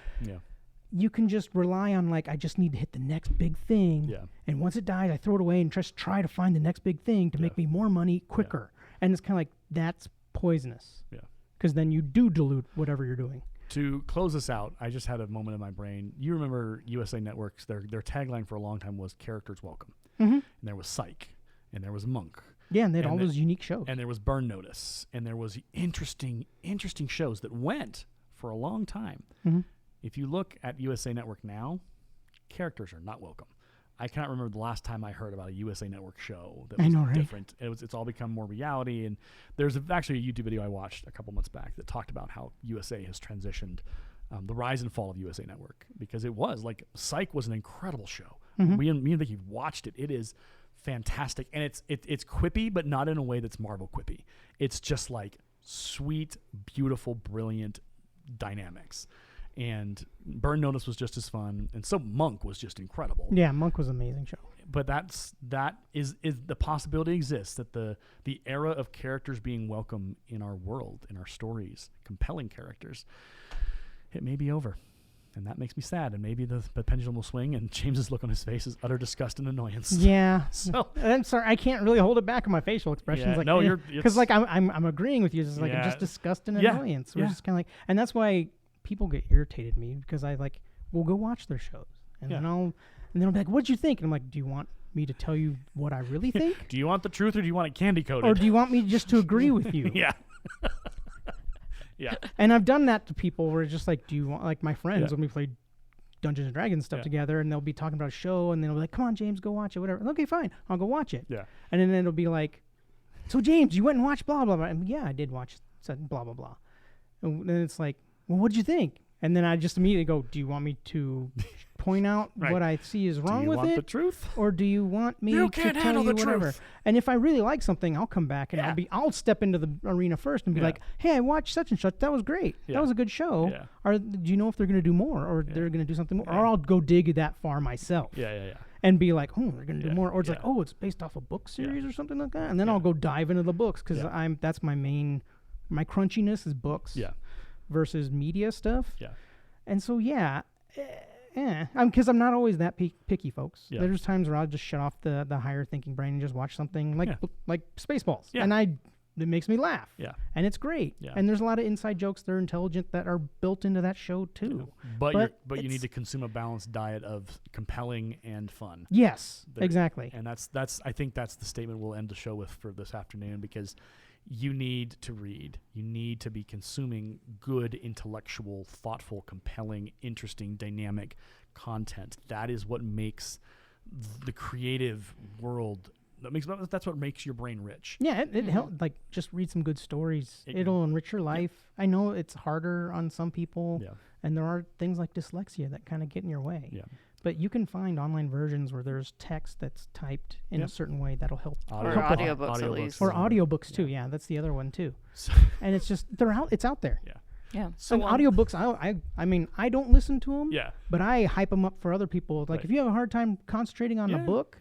[SPEAKER 3] you can just rely on, like, I just need to hit the next big thing. Yeah. And once it dies, I throw it away and just try to find the next big thing to make me more money quicker. And it's kind of like, that's poisonous. Yeah. Because then you do dilute whatever you're doing.
[SPEAKER 2] To close this out, I just had a moment in my brain. You remember USA Network's, their tagline for a long time was Characters Welcome. Mm-hmm. And there was Psych. And there was Monk.
[SPEAKER 3] Yeah, and they had all those unique shows.
[SPEAKER 2] And there was Burn Notice. And there was interesting shows that went for a long time. Mm-hmm. If you look at USA Network now, characters are not welcome. I cannot remember the last time I heard about a USA Network show that was different. It's all become more reality. And there's actually a YouTube video I watched a couple months back that talked about how USA has transitioned, the rise and fall of USA Network. Because it was, like, Psych was an incredible show. Mm-hmm. Me and Vicki watched it. It is fantastic. And it's quippy, but not in a way that's Marvel quippy. It's just like sweet, beautiful, brilliant dynamics. And Burn Notice was just as fun, and so Monk was just incredible.
[SPEAKER 3] Yeah, Monk was an amazing show.
[SPEAKER 2] But that is the possibility exists that the era of characters being welcome in our world, in our stories, compelling characters, it may be over, and that makes me sad. And maybe the pendulum will swing, and James's look on his face is utter disgust and annoyance.
[SPEAKER 3] Yeah. So I'm sorry, I can't really hold it back in my facial expressions.
[SPEAKER 2] Yeah,
[SPEAKER 3] like,
[SPEAKER 2] no,
[SPEAKER 3] because like I'm agreeing with you. It's like just disgust and annoyance. We're just kind of like, and that's why people get irritated at me, because I will go watch their shows, and then I'll be like, what'd you think? And I'm like, do you want me to tell you what I really think?
[SPEAKER 2] Do you want the truth, or do you want it candy coated?
[SPEAKER 3] Or do you want me just to agree with you?
[SPEAKER 2] Yeah.
[SPEAKER 3] And I've done that to people where it's just like, do you want, like, my friends when we played Dungeons and Dragons stuff together, and they'll be talking about a show, and then they'll be like, come on, James, go watch it, whatever. Okay, fine, I'll go watch it. Yeah. And then it'll be like, so James, you went and watched blah blah blah. And I did watch blah blah blah. And then it's like, well, what'd you think? And then I just immediately go, do you want me to point out what I see is wrong with it? Do you want the
[SPEAKER 2] truth?
[SPEAKER 3] Or do you want me to tell you whatever? Truth. And if I really like something, I'll come back and I'll step into the arena first and be like, hey, I watched such and such. That was great. Yeah. That was a good show. Yeah. Or do you know if they're going to do more, or they're going to do something more? Yeah. Or I'll go dig that far myself. Yeah. And be like, oh, they're going to do more. Or it's like, oh, it's based off a book series or something like that. And then I'll go dive into the books, because that's my crunchiness is books versus media stuff. Yeah. And so, because I'm not always that picky, folks. Yeah. There's times where I'll just shut off the higher thinking brain and just watch something like Spaceballs. Yeah. And it makes me laugh. Yeah. And it's great. Yeah. And there's a lot of inside jokes that are intelligent that are built into that show, too.
[SPEAKER 2] Yeah. But you need to consume a balanced diet of compelling and fun.
[SPEAKER 3] Yes, exactly.
[SPEAKER 2] And I think that's the statement we'll end the show with for this afternoon, because you need to read. You need to be consuming good, intellectual, thoughtful, compelling, interesting, dynamic content. That is what makes the creative world. That's what makes your brain rich.
[SPEAKER 3] Yeah, it helps. Like, just read some good stories. It'll enrich your life. I know it's harder on some people, and there are things like dyslexia that kind of get in your way. Yeah. but you can find online versions where there's text that's typed in a certain way that'll help.
[SPEAKER 1] Or audiobooks at least.
[SPEAKER 3] Or audiobooks too. Yeah, that's the other one too. And it's just it's out there.
[SPEAKER 2] Yeah.
[SPEAKER 1] Yeah.
[SPEAKER 3] So audiobooks, I mean, I don't listen to them.
[SPEAKER 2] Yeah.
[SPEAKER 3] But I hype them up for other people. Like if you have a hard time concentrating on a book,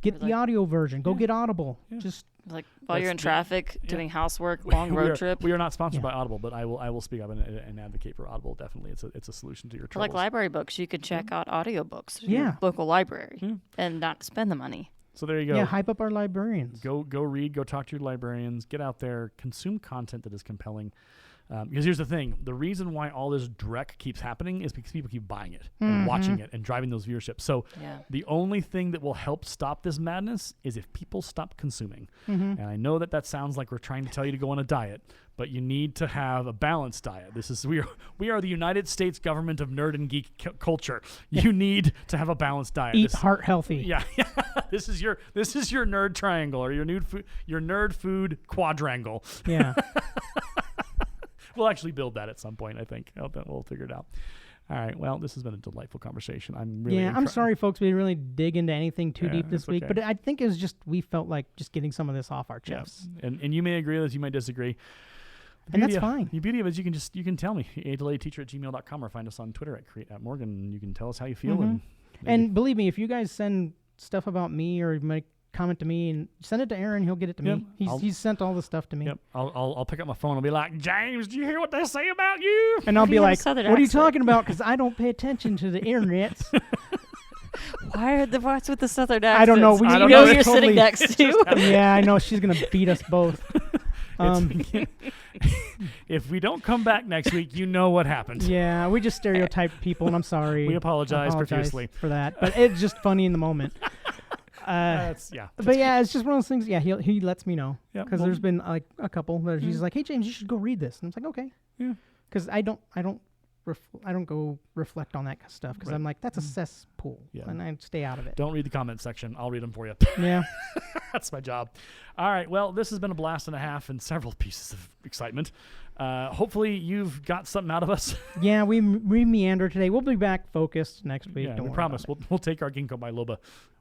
[SPEAKER 3] get the audio version. Go get Audible. Just
[SPEAKER 1] like while you're in traffic, doing housework, long road trip.
[SPEAKER 2] We are not sponsored by Audible, but I will speak up and advocate for Audible. Definitely, it's a solution to your troubles.
[SPEAKER 1] Like library books, you could check out audiobooks.
[SPEAKER 3] Yeah.
[SPEAKER 1] Your local library and not spend the money.
[SPEAKER 2] So there you go.
[SPEAKER 3] Yeah, hype up our librarians.
[SPEAKER 2] Go read. Go talk to your librarians. Get out there. Consume content that is compelling. Because here's the thing. The reason why all this dreck keeps happening is because people keep buying it and watching it and driving those viewerships. So the only thing that will help stop this madness is if people stop consuming. And I know that sounds like we're trying to tell you to go on a diet, but you need to have a balanced diet. We are the United States government of nerd and geek culture. You need to have a balanced diet.
[SPEAKER 3] Eat heart healthy.
[SPEAKER 2] Yeah. This is your nerd triangle or your nerd food quadrangle.
[SPEAKER 3] Yeah.
[SPEAKER 2] We'll actually build that at some point, I think. We'll figure it out. All right. Well, this has been a delightful conversation. I'm sorry, folks. We didn't really dig into anything too deep this week, but I think it was just we felt like just getting some of this off our chests. Yeah. And you may agree with us, you might disagree.
[SPEAKER 3] And that's fine.
[SPEAKER 2] The beauty of it is you can tell me, adelayedteacher@gmail.com, or find us on Twitter @create@Morgan, and you can tell us how you feel.
[SPEAKER 3] And believe me, if you guys send stuff about me or make comment to me and send it to Aaron, he'll get it to me. He's sent all the stuff to me.
[SPEAKER 2] Yep. I'll pick up my phone and be like, James, do you hear what they say about you?
[SPEAKER 3] And I'll be like, what are you talking about? Because I don't pay attention to the internets.
[SPEAKER 1] What's with the southern accent?
[SPEAKER 3] I don't know.
[SPEAKER 1] I don't know who you're sitting next to.
[SPEAKER 3] Yeah, I know. She's going to beat us both.
[SPEAKER 2] If we don't come back next week, you know what happened.
[SPEAKER 3] Yeah, we just stereotyped people, and I'm sorry.
[SPEAKER 2] We apologize profusely
[SPEAKER 3] for that. But it's just funny in the moment. But yeah, it's just one of those things. Yeah, he lets me know because there's been like a couple that he's like, "Hey James, you should go read this," and I'm like, "Okay," because I don't go reflect on that stuff because I'm like, that's a cesspool, and I stay out of it.
[SPEAKER 2] Don't read the comment section. I'll read them for you.
[SPEAKER 3] Yeah,
[SPEAKER 2] that's my job. All right. Well, this has been a blast and a half and several pieces of excitement. Hopefully you've got something out of us.
[SPEAKER 3] Yeah, we meander today. We'll be back focused next week.
[SPEAKER 2] Yeah, we promise. We'll take our Ginkgo biloba.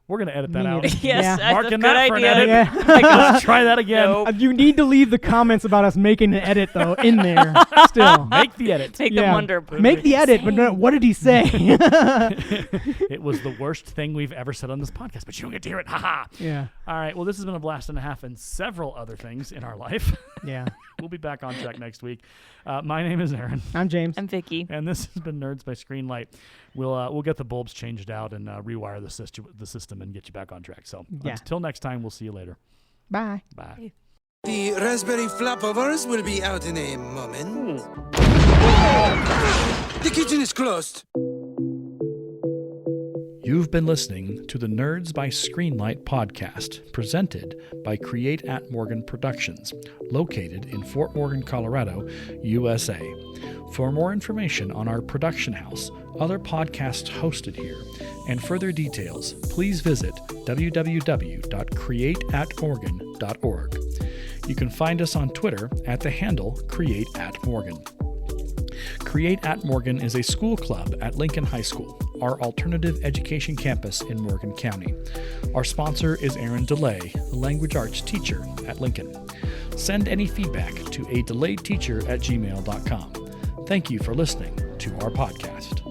[SPEAKER 2] We're going to edit that out.
[SPEAKER 1] Yes, that's
[SPEAKER 2] Marking
[SPEAKER 1] a good
[SPEAKER 2] that for an
[SPEAKER 1] idea.
[SPEAKER 2] edit. Let's try that again.
[SPEAKER 1] Nope.
[SPEAKER 3] You need to leave the comments about us making an edit, though, in there still.
[SPEAKER 2] Make the edit.
[SPEAKER 1] Make them wonder.
[SPEAKER 3] Make the edit, but no, what did he say?
[SPEAKER 2] It was the worst thing we've ever said on this podcast, but you don't get to hear it. Ha-ha.
[SPEAKER 3] Yeah.
[SPEAKER 2] All right. Well, this has been a blast and a half and several other things in our life.
[SPEAKER 3] Yeah.
[SPEAKER 2] We'll be back on track next week. My name is Aaron.
[SPEAKER 3] I'm James.
[SPEAKER 1] I'm Vicki.
[SPEAKER 2] And this has been Nerds by Screenlight. We'll get the bulbs changed out and rewire the system and get you back on track. So until next time, we'll see you later.
[SPEAKER 3] Bye.
[SPEAKER 2] Bye.
[SPEAKER 4] The raspberry flapovers will be out in a moment. The kitchen is closed.
[SPEAKER 2] You've been listening to the Nerds by Screenlight podcast, presented by Create at Morgan Productions, located in Fort Morgan, Colorado, USA. For more information on our production house, other podcasts hosted here, and further details, please visit www.createatmorgan.org. You can find us on Twitter at the handle CreateAtMorgan. Create at Morgan is a school club at Lincoln High School, our alternative education campus in Morgan County. Our sponsor is Aaron DeLay, a language arts teacher at Lincoln. Send any feedback to adelayedteacher@gmail.com. Thank you for listening to our podcast.